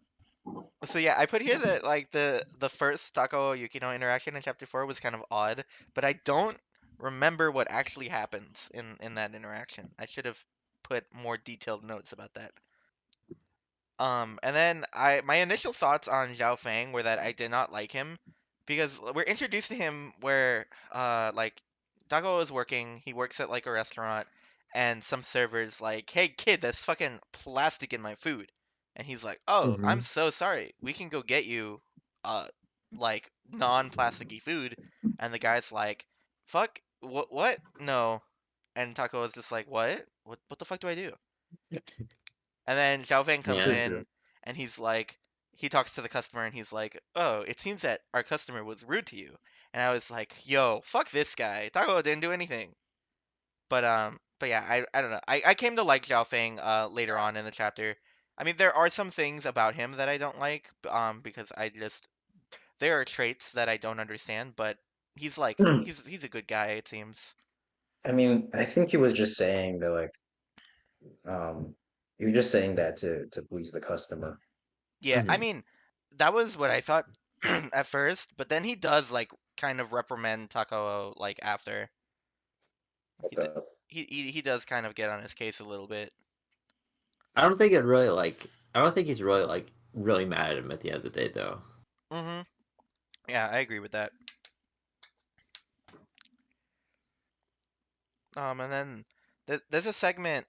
so yeah, I put here that like the first Tako Yukino interaction in chapter 4 was kind of odd, but I don't remember what actually happens in that interaction. I should have put more detailed notes about that. And then my initial thoughts on Zhao Fang were that I did not like him because we're introduced to him where like Dago is working, he works at like a restaurant, and some servers like, "Hey kid, that's fucking plastic in my food." And he's like, "Oh, Hmm. I'm so sorry. We can go get you like non-plasticky food." And the guy's like, "Fuck, what? No." And Taco is just like, "What? What the fuck do I do?" And then Xiao Fang comes Yeah. True, true. in and he's like, he talks to the customer and he's like, "Oh, it seems that our customer was rude to you." And I was like, "Yo, fuck this guy. Taco didn't do anything." But yeah, I don't know. I came to like Xiao Fang later on in the chapter. I mean, there are some things about him that I don't like, because I just there are traits that I don't understand, but he's like he's a good guy, it seems. I mean, I think he was just saying that he was just saying that to please the customer. Yeah, I Mhm. mean, that was what I thought at first, but then he does like kind of reprimand Takao like after. He d- Okay. he does kind of get on his case a little bit. I don't think it really like. I don't think he's really like really mad at him at the end of the day, though. Mm-hmm. Yeah, I agree with that. And then there's a segment.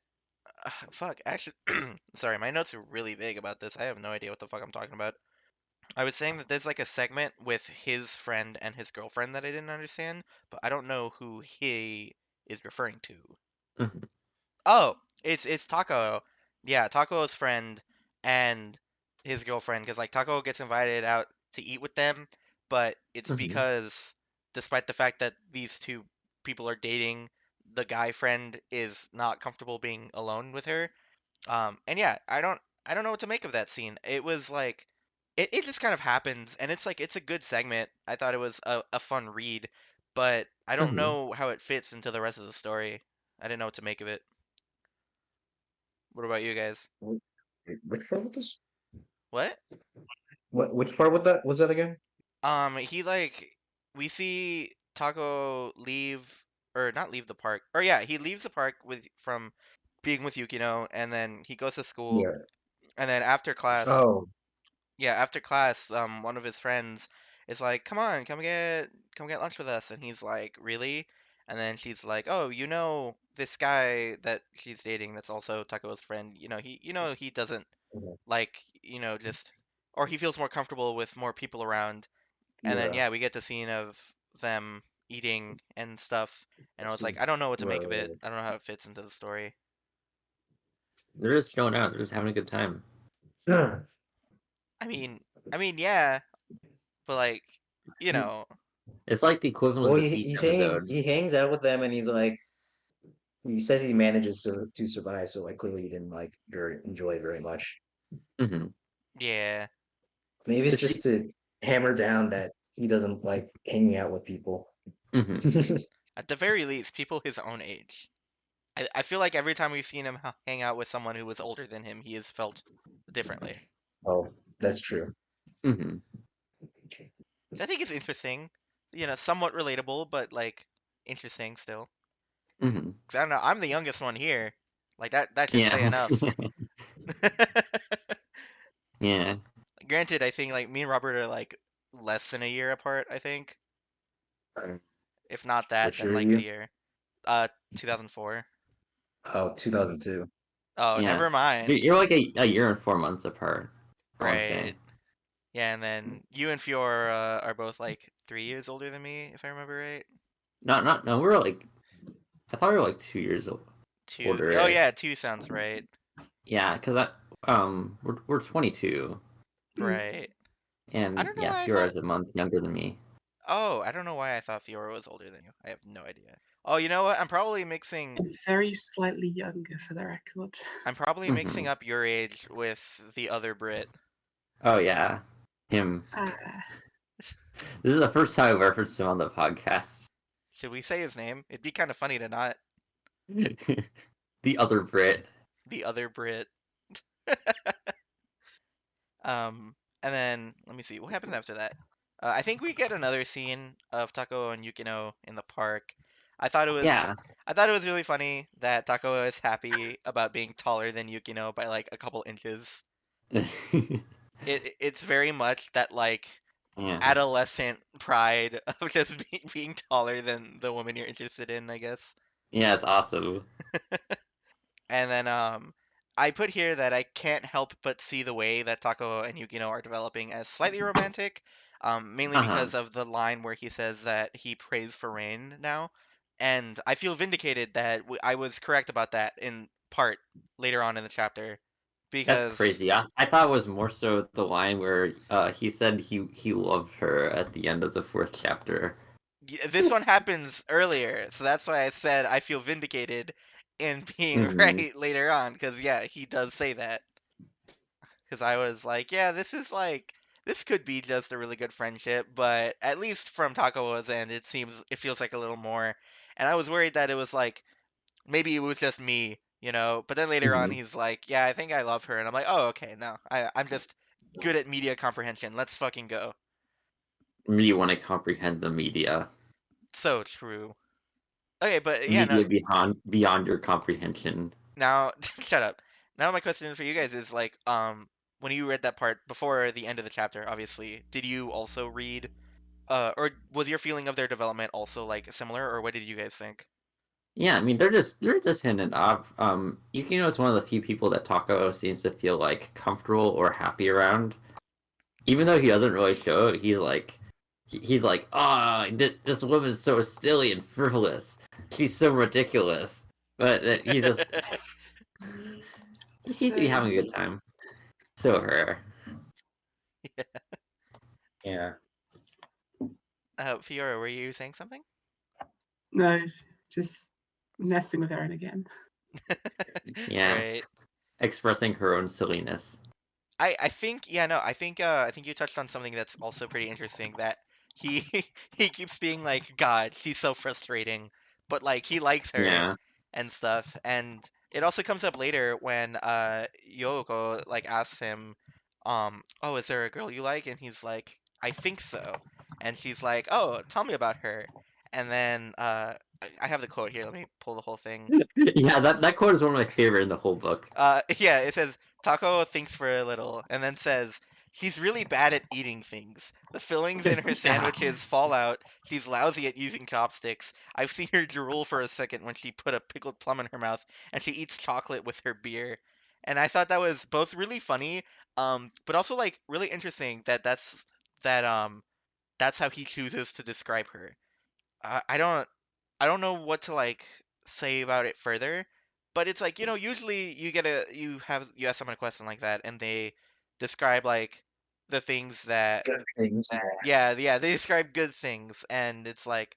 Fuck, actually, sorry, my notes are really vague about this. I have no idea what the fuck I'm talking about. I was saying that there's like a segment with his friend and his girlfriend that I didn't understand, but I don't know who he is referring to. Mhm. Oh, it's Takao. Yeah, Takao's friend and his girlfriend, because like Takao gets invited out to eat with them, but it's Mhm. because despite the fact that these two people are dating, the guy friend is not comfortable being alone with her. And yeah, I don't know what to make of that scene. It was like it just kind of happens, and it's like it's a good segment. I thought it was a fun read, but I don't Mhm. know how it fits into the rest of the story. I didn't know what to make of it. What about you guys? Which part was this? What? What? Which part was that again? He like we see Taco leave or not leave the park. Or yeah, he leaves the park with from being with Yukino, and then he goes to school, Yeah. and then after class, Oh, yeah, after class, one of his friends is like, "Come on, come get lunch with us," and he's like, "Really?" And then she's like, "Oh, you know this guy that she's dating that's also Taco's friend. He doesn't okay. like, just or he feels more comfortable with more people around." And then Yeah. yeah, we get the scene of them eating and stuff, and I was like, Right, I don't know what to make of it. right, I don't know how it fits into the story. They're just chilling out. They're just having a good time. right. I mean, yeah, but like, you He, know, It's like the well, equivalent of each episode. he hangs out with them, and he's like, he says he manages to survive. So like, clearly, he didn't like very enjoy it very much. Hmm. yeah. Maybe it's But she. just to hammer down that he doesn't like hanging out with people. Hmm. At the very least, people his own age. I feel like every time we've seen him hang out with someone who was older than him, he has felt differently. Oh, that's true. Hmm. So I think it's interesting, somewhat relatable, but like interesting still. Hmm. 'Cause I don't know, I'm the youngest one here. Like that should say Yeah. enough. Yeah. Granted, I think like me and Robert are like less than a year apart, I think. Um, If not that, Which then year are like a you? year. 2004. Oh, 2002. Oh, Yeah. never mind. You're like a year and 4 months apart, I want to say. Right. Yeah, and then you and Fiora are both like 3 years older than me, if I remember right. Not, no, we're like, I thought we were like 2 years Two. Oh older-ish. yeah, two sounds right. Yeah, because we're 22, Mm. Right. I and don't know yeah, why I thought. Fiora's a month younger than me. Oh, I don't know why I thought Fiora was older than you. I have no idea. Oh, you know what? And very slightly younger for the record. I'm probably Hmm. mixing up your age with the other Brit. Oh yeah, him. Ah, This is the first time I've referenced him on the podcast. Should we say his name? It'd be kind of funny to not. The other Brit. The other Brit. And then let me see what happens after that. I think we get another scene of Tako and Yukino in the park. I thought it was Yeah. I thought it was really funny that Tako is happy about being taller than Yukino by like a couple inches. It's very much that like Yeah. adolescent pride of just being taller than the woman you're interested in, I guess. Yeah, it's awesome. And then I put here that I can't help but see the way that Tako and Yukino are developing as slightly romantic, mainly Uh-huh. because of the line where he says that he prays for rain now. And I feel vindicated that I was correct about that in part later on in the chapter. That's Because crazy. I thought it was more so the line where he said he loved her at the end of the fourth chapter. this one happens earlier, so that's why I said I feel vindicated in being Hmm. right later on. Because, yeah, he does say that. Because I was like, yeah, this could be just a really good friendship, but at least from Takawa's end, it feels like a little more. And I was worried that it was like maybe it was just me. But then later on, Hmm. he's like, yeah, I think I love her, and I'm like, oh, okay, no, I'm just good at media comprehension. Let's fucking go. You want to comprehend the media. So true. Okay, but yeah, no, Media beyond your comprehension. now shut up. Now my question for you guys is like, when you read that part before the end of the chapter, obviously, did you also read, or was your feeling of their development also like similar, or what did you guys think? Yeah, I mean they're just hitting off. Yukino is one of the few people that Takao seems to feel like comfortable or happy around. Even though he doesn't really show it, he's like, ah, this woman's so silly and frivolous. She's so ridiculous. But he's just he seems to be So having a good time. So her. Yeah. Fiora, were you saying something? no, just messing with Aaron again. Yeah. Right. Expressing her own silliness. I think yeah no I think you touched on something that's also pretty interesting that he he keeps being like God she's so frustrating but like he likes her Yeah. and stuff and it also comes up later when Yoko like asks him oh is there a girl you like and he's like I think so and she's like oh tell me about her and then I have the quote here let me pull the whole thing. Yeah, that quote is one of my favorite in the whole book. Yeah, it says Taco thinks for a little, and then says she's really bad at eating things. The fillings in her Yeah. sandwiches fall out. She's lousy at using chopsticks. I've seen her drool for a second when she put a pickled plum in her mouth, and she eats chocolate with her beer. And I thought that was both really funny, but also like really interesting that that's how he chooses to describe her. I don't know what to like say about it further, but it's like, usually you ask someone a question like that and they describe like the things that Good things. yeah, they describe good things and it's like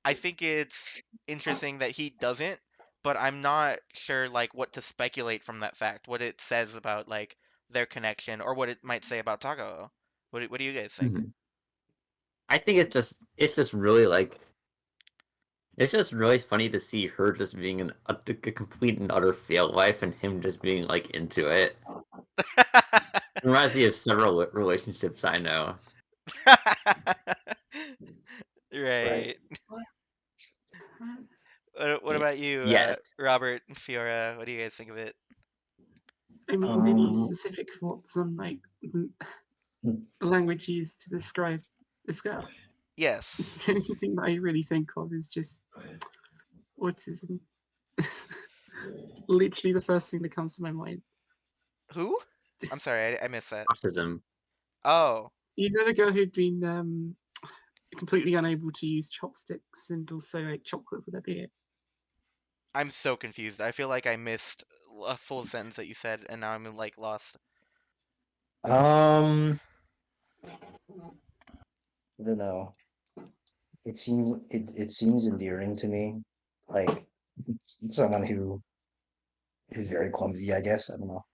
I think it's interesting that he doesn't, but I'm not sure like what to speculate from that fact, what it says about like their connection or what it might say about Taco. What do you guys think? Mhm. I think it's just really like it's just really funny to see her just being a complete and utter fail life and him just being like into it. Reminds me of several relationships I know. Right. Right. What Y- about you, Yes. Robert and Fiora? What do you guys think of it? I mean, any Um. specific thoughts on like the language used to describe this girl? Yes. The only thing that I really think of is just autism. Literally the first thing that comes to my mind. Who? I'm sorry, I missed that. Autism. Oh, You know the girl who'd been completely unable to use chopsticks and also ate chocolate with her beer. I'm so confused. I feel like I missed a full sentence that you said, and now I'm like lost. Um. I don't know. It seems endearing to me. Like it's someone who is very clumsy. I guess I don't know.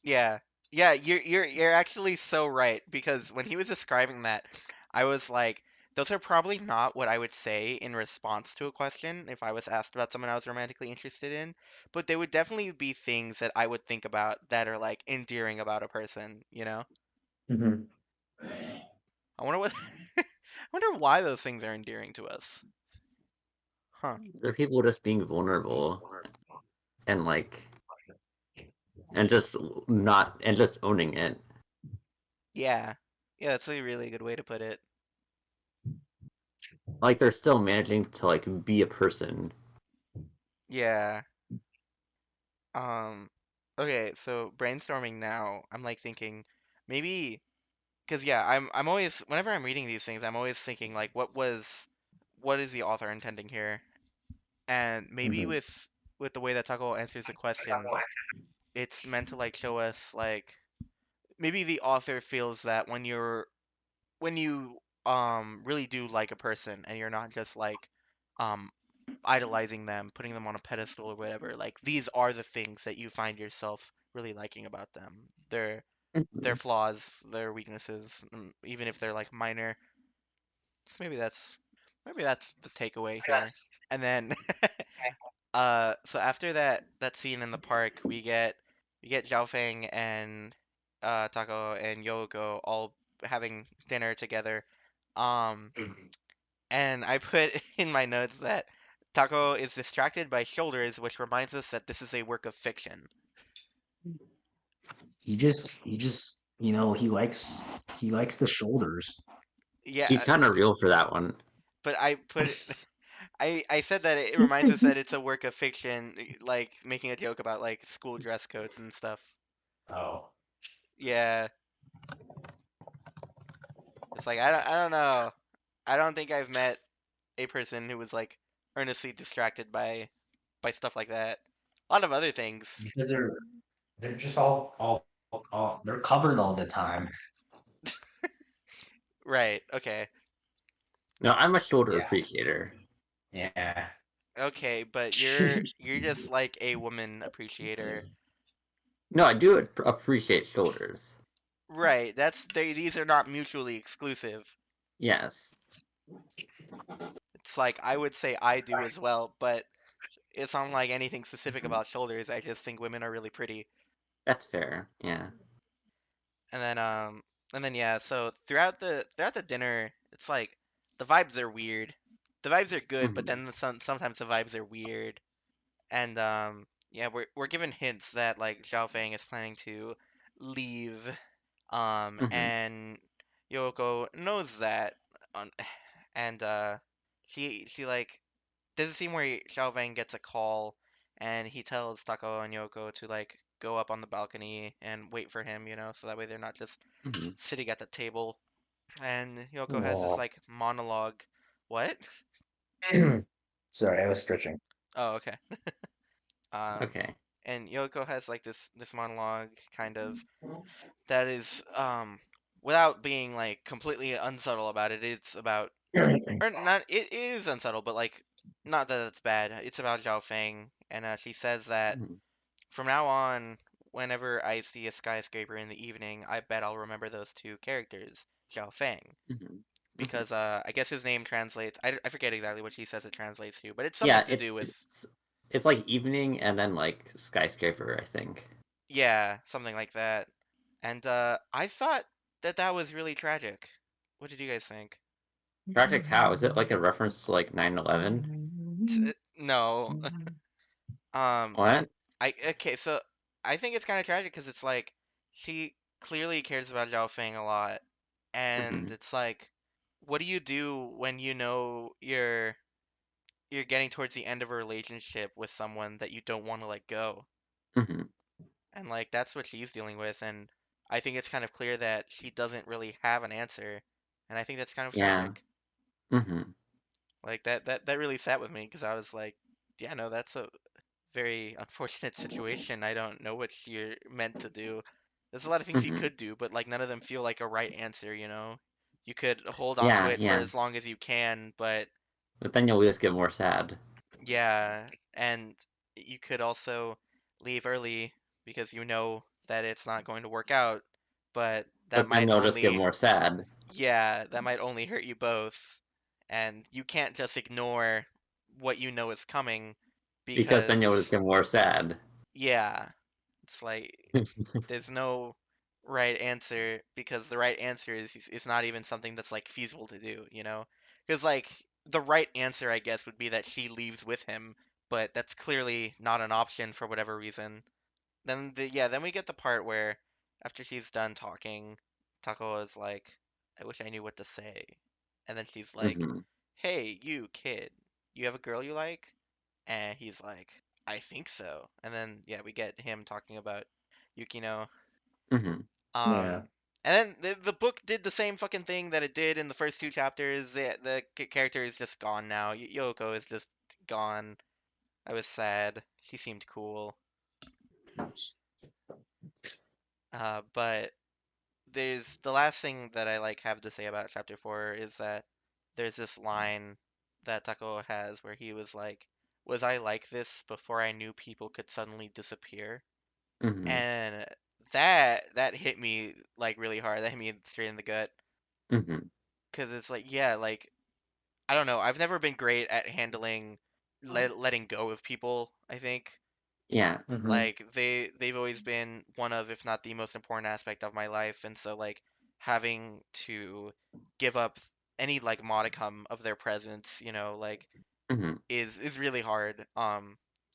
Yeah. Yeah, you're actually so right because when he was describing that, I was like, those are probably not what I would say in response to a question if I was asked about someone I was romantically interested in, but they would definitely be things that I would think about that are like endearing about a person, you know? Hmm. I wonder what I wonder why those things are endearing to us. Huh. They're people just being vulnerable and like and just not and just owning it. Yeah. Yeah, that's a really good way to put it. Like they're still managing to like be a person. Yeah. Um, okay, so brainstorming now, I'm like thinking maybe because yeah, I'm always whenever I'm reading these things, I'm always thinking like what is the author intending here? And maybe Hmm. with the way that Taco answers the question, it's meant to like show us like maybe the author feels that when you really do like a person and you're not just like um idolizing them, putting them on a pedestal or whatever, like these are the things that you find yourself really liking about them. Their Mhm. flaws, their weaknesses, even if they're like minor. So maybe that's the takeaway here. And then so after that scene in the park, we get Zhaofeng and Tako and Yoko all having dinner together. Um and I put in my notes that Tako is distracted by shoulders, which reminds us that this is a work of fiction. he just he likes the shoulders. Yeah, He's kind of real for that one. but I put it. I said that it reminds us that it's a work of fiction, like making a joke about like school dress codes and stuff. Oh. Yeah, it's like I don't know. I don't think I've met a person who was like earnestly distracted by stuff like that. A lot of other things. Because they're just all they're covered all the time. Right. Okay. No, I'm a shoulder Yeah. appreciator. Yeah. Okay, but you're just like a woman appreciator. No, I do appreciate shoulders. Right. These are not mutually exclusive. Yes, It's like I would say I do as well, but it's not like anything specific about shoulders. I just think women are really pretty. that's fair. Yeah. And then yeah, so throughout the dinner, it's like the vibes are weird. The vibes are good, but Hmm. then sometimes the vibes are weird. And yeah, we're given hints that like Zhao Feng is planning to leave. Hmm. And Yoko knows that. On and she like there's a scene where Xiao Feng gets a call and he tells Takao and Yoko to like go up on the balcony and wait for him, so that way they're not just Hmm. sitting at the table. And Yoko has this Aw. like monologue. What? Sorry, I was stretching. Oh, okay. Um, Okay. and Yoko has like this monologue kind of that is without being like completely unsubtle about it. It's about or not. It is unsubtle, but like not that it's bad. It's about Zhao Feng, and she says that Hmm. from now on, whenever I see a skyscraper in the evening, I bet I'll remember those two characters, Zhao Feng, Hmm. Hmm. because I guess his name translates. I forget exactly what she says it translates to, but it's Yeah, something to do with it's like evening and then like skyscraper, I think. yeah, something like that. And I thought that that was really tragic. What did you guys think? Tragic Cow, is it like a reference to like 9/11? No. Um, What? okay, so I think it's kind of tragic because it's like she clearly cares about Zhao Feng a lot, and Hmm. it's like, what do you do when you know you're getting towards the end of a relationship with someone that you don't want to let go? Hmm. And like that's what she's dealing with, and I think it's kind of clear that she doesn't really have an answer, and I think that's kind of Yeah. tragic. Hmm. Like that really sat with me because I was like, yeah, no, that's a very unfortunate situation. I don't know what you're meant to do. There's a lot of things you Hmm. could do, but like none of them feel like a right answer. You could hold on to Yeah, it for yeah. as long as you can, but But then you'll just get more sad. yeah, and you could also leave early because you know that it's not going to work out, but that But then might you'll just get only, more sad yeah, that might only hurt you both. And you can't just ignore what you know is coming because then you'll just because, get more sad. yeah, it's like there's no right answer because the right answer is not even something that's like feasible to do? Because like the right answer, I guess, would be that she leaves with him, but that's clearly not an option for whatever reason. Then we get the part where after she's done talking, Tako is like, "I wish I knew what to say," and then she's like, Hmm. "Hey, you kid, you have a girl you like?" And he's like, "I think so." And then yeah, we get him talking about Yukino. Hmm. Um, Yeah. and then the book did the same fucking thing that it did in the first two chapters. The character is just gone now. Yoko is just gone. I was sad. She seemed cool. But there's the last thing that I like have to say about chapter 4 is that there's this line that Tako has where he was like, "Was I like this before I knew people could suddenly disappear?" Hmm. And that hit me like really hard. That hit me straight in the gut Hmm. because it's like, yeah, like I don't know. I've never been great at handling letting go of people, I think. Yeah. Mm-hmm. Like they've always been one of, if not the most important aspect of my life, and so like having to give up any like modicum of their presence, like Hmm. is really hard.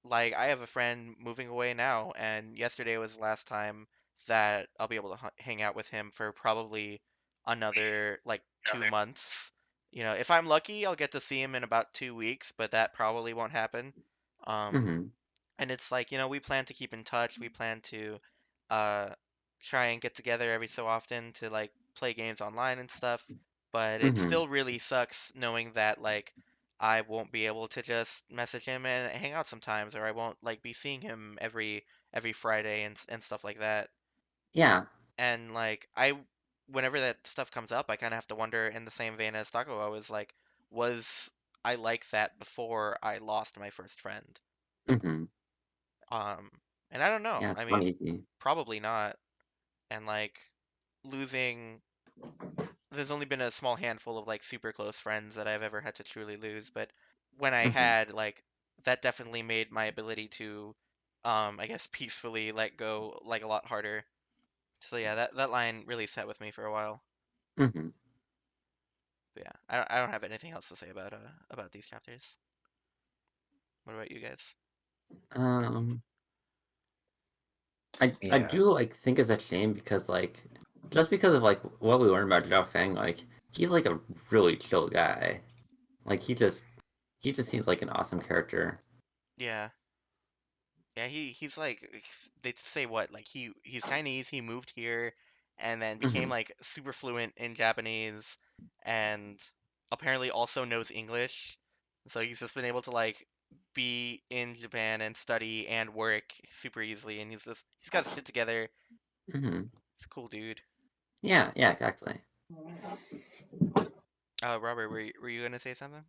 Like I have a friend moving away now, and yesterday was the last time that I'll be able to hang out with him for probably another like 2 months. You know, if I'm lucky, I'll get to see him in about 2 weeks, but that probably won't happen. Um, Mm-hmm. and it's like, you know, we plan to keep in touch. We plan to uh try and get together every so often to like play games online and stuff. But it Mm-hmm. still really sucks knowing that like I won't be able to just message him and hang out sometimes, or I won't like be seeing him every Friday and stuff like that. Yeah. And like whenever that stuff comes up, I kind of have to wonder in the same vein as Takao is like, was I like that before I lost my first friend? Mm-hmm. Um, and I don't know. Yeah, I it's not mean, easy. probably not. And like losing, there's only been a small handful of like super close friends that I've ever had to truly lose, but when I Mm-hmm. had, like, that definitely made my ability to, I guess peacefully let go like a lot harder. So yeah, that line really sat with me for a while. Mm-hmm. But yeah, I don't have anything else to say about these chapters. What about you guys? Um, I Yeah. do like think it's a shame because like just because of like what we learned about Zhao Feng, like he's like a really chill guy. Like he just seems like an awesome character. Yeah. Yeah, he's like they say what like he's Chinese. He moved here and then became Mm-hmm. like super fluent in Japanese and apparently also knows English. So he's just been able to like be in Japan and study and work super easily and he's got his shit together. Mm-hmm. He's a cool dude. Yeah, yeah, exactly. Robert, were you gonna say something?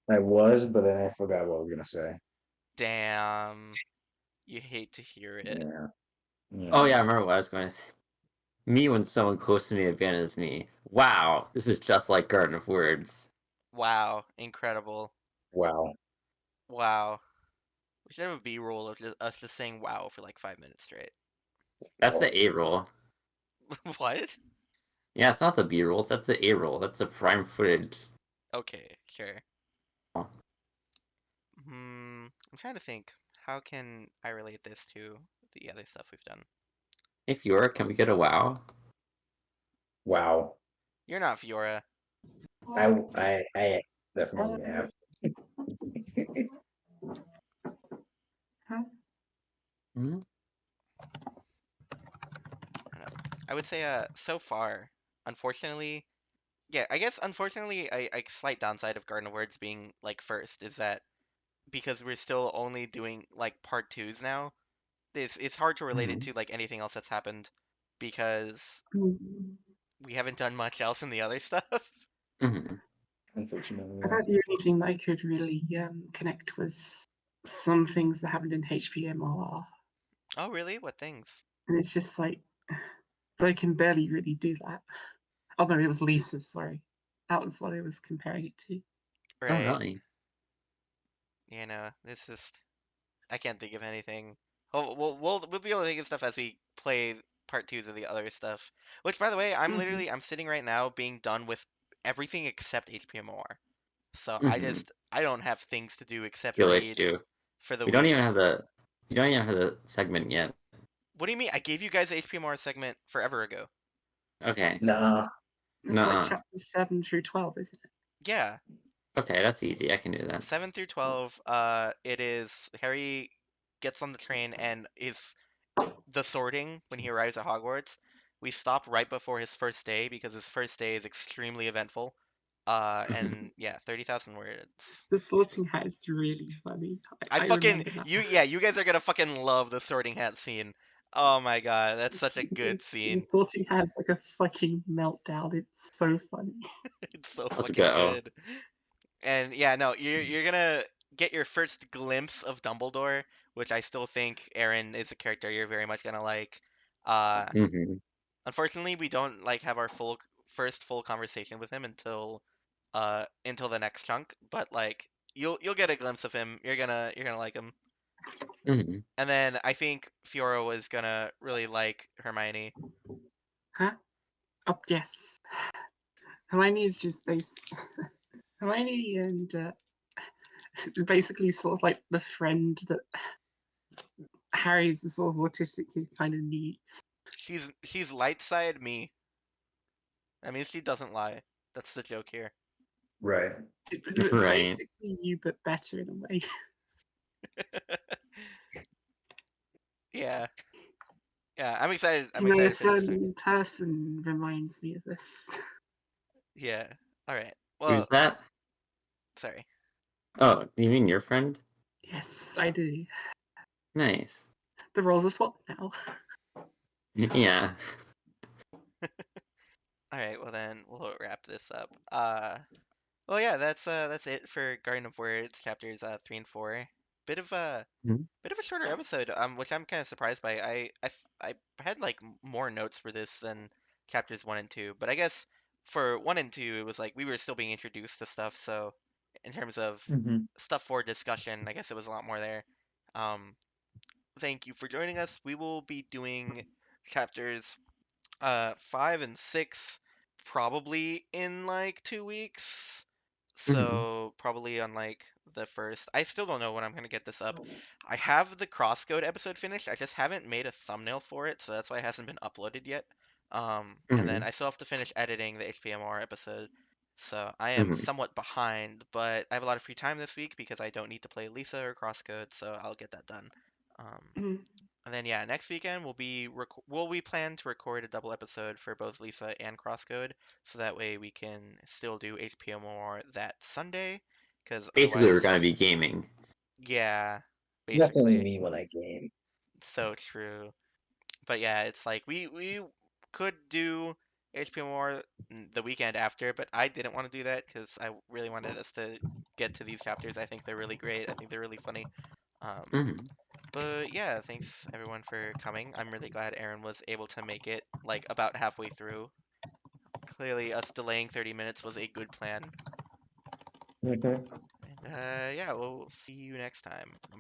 I was, but then I forgot what I was gonna say. Damn, you hate to hear it. Yeah. Oh yeah, I Yeah. remember what I was going to say. Me when someone close to me abandons me. Wow, this is just like Garden of Words. Wow, incredible. Wow. Wow. We should have a B-roll of just us just saying wow for like 5 minutes straight. That's the A roll. What? Yeah, it's not the B rolls. That's the A roll. That's the prime footage. Okay, sure. I'm trying to think. How can I relate this to the other stuff we've done? If you were, can we get a wow? Wow. You're not Fiora. I definitely have. Hmm. I don't know. I would say so far, unfortunately, yeah, I guess unfortunately a slight downside of Garden of Words being like first is that because we're still only doing like part twos now, it's hard to relate it Hmm. to like anything else that's happened because Mm. we haven't done much else in the other stuff. Hmm. Unfortunately, I yeah. thought the only thing that I could really connect was some things that happened in HPMR, Oh, really? What things? and it's just like I can barely really do that. Oh no, it was Lisa. Sorry, that was what I was comparing it to. Oh Right. really? You know, it's just I can't think of anything. Oh, we'll be able to think of stuff as we play part twos of the other stuff. Which, by the way, Mhm. I'm sitting right now being done with everything except HPMOR. So Hmm. I don't have things to do except Feel read issue. for the We don't even week. have the. We don't even have the segment yet. What do you mean? I gave you guys the HPMOR segment forever ago. Okay. Nah. It's like Nuh-uh. chapters 7 through 12, isn't it? Yeah, Okay, that's easy. I can do that. 7 through 12. It is Harry gets on the train and is the sorting when he arrives at Hogwarts. We stop right before his first day because his first day is extremely eventful. Hmm. And yeah, 30,000 words. The sorting hat is really funny. I I fucking remember that. yeah, you guys are gonna fucking love the sorting hat scene. Oh my god, that's such a The good scene. sorting hat is like a fucking meltdown. It's so funny. It's so Let's fucking go. good. And yeah, no, you're gonna get your first glimpse of Dumbledore, which I still think Aaron is a character you're very much gonna like. Uh, Hmm. Unfortunately, we don't like have our first full conversation with him until the next chunk, but like you'll get a glimpse of him. You're gonna like him. Hmm. And then I think Fiora was gonna really like Hermione. Huh? Oh, yes. Hermione is just Hermione and basically sort of like the friend that Harry's the sort of autistic kid kind of needs. she's light side me. I mean, she doesn't lie. That's the joke here. Right. Right. Basically, you but better in a way. Yeah. Yeah, I'm excited. I'm You know, a excited for this one. certain person reminds me of this. Yeah. All right. Who's Well, that? sorry. Oh, you mean your friend? Yes, I do. Nice. The roles are swapped now. Yeah. All right. Well, then we'll wrap this up. Well, yeah, that's it for Garden of Words chapters 3 and 4. Bit of a Mhm. bit of a shorter episode, which I'm kind of surprised by. I had like more notes for this than chapters 1 and 2, but I guess for 1 and 2 it was like we were still being introduced to stuff. So in terms of Mm-hmm. stuff for discussion, I guess it was a lot more there. Um, thank you for joining us. We will be doing chapters 5 and 6 probably in like 2 weeks. Mhm. So probably on like the first. I still don't know when I'm gonna get this up. I have the crosscode episode finished. I just haven't made a thumbnail for it, so that's why it hasn't been uploaded yet. And then Mhm. I still have to finish editing the HPMR episode. So I am Mhm. somewhat behind, but I have a lot of free time this week because I don't need to play Lisa or crosscode, so I'll get that done. Um, Mm. and then yeah, next weekend we plan to record a double episode for both Lisa and Crosscode, so that way we can still do HPMOR that Sunday, because Basically, we're gonna otherwise, be gaming. yeah, Definitely basically, me when I game. so true. But yeah, it's like we could do HPMOR the weekend after, but I didn't want to do that because I really wanted us to get to these chapters. I think they're really great. I think they're really funny. Um, Mhm. But yeah, thanks everyone for coming. I'm really glad Aaron was able to make it like about halfway through. Clearly, us delaying 30 minutes was a good plan. Mm-hmm. And yeah, we'll see you next time. I'm gonna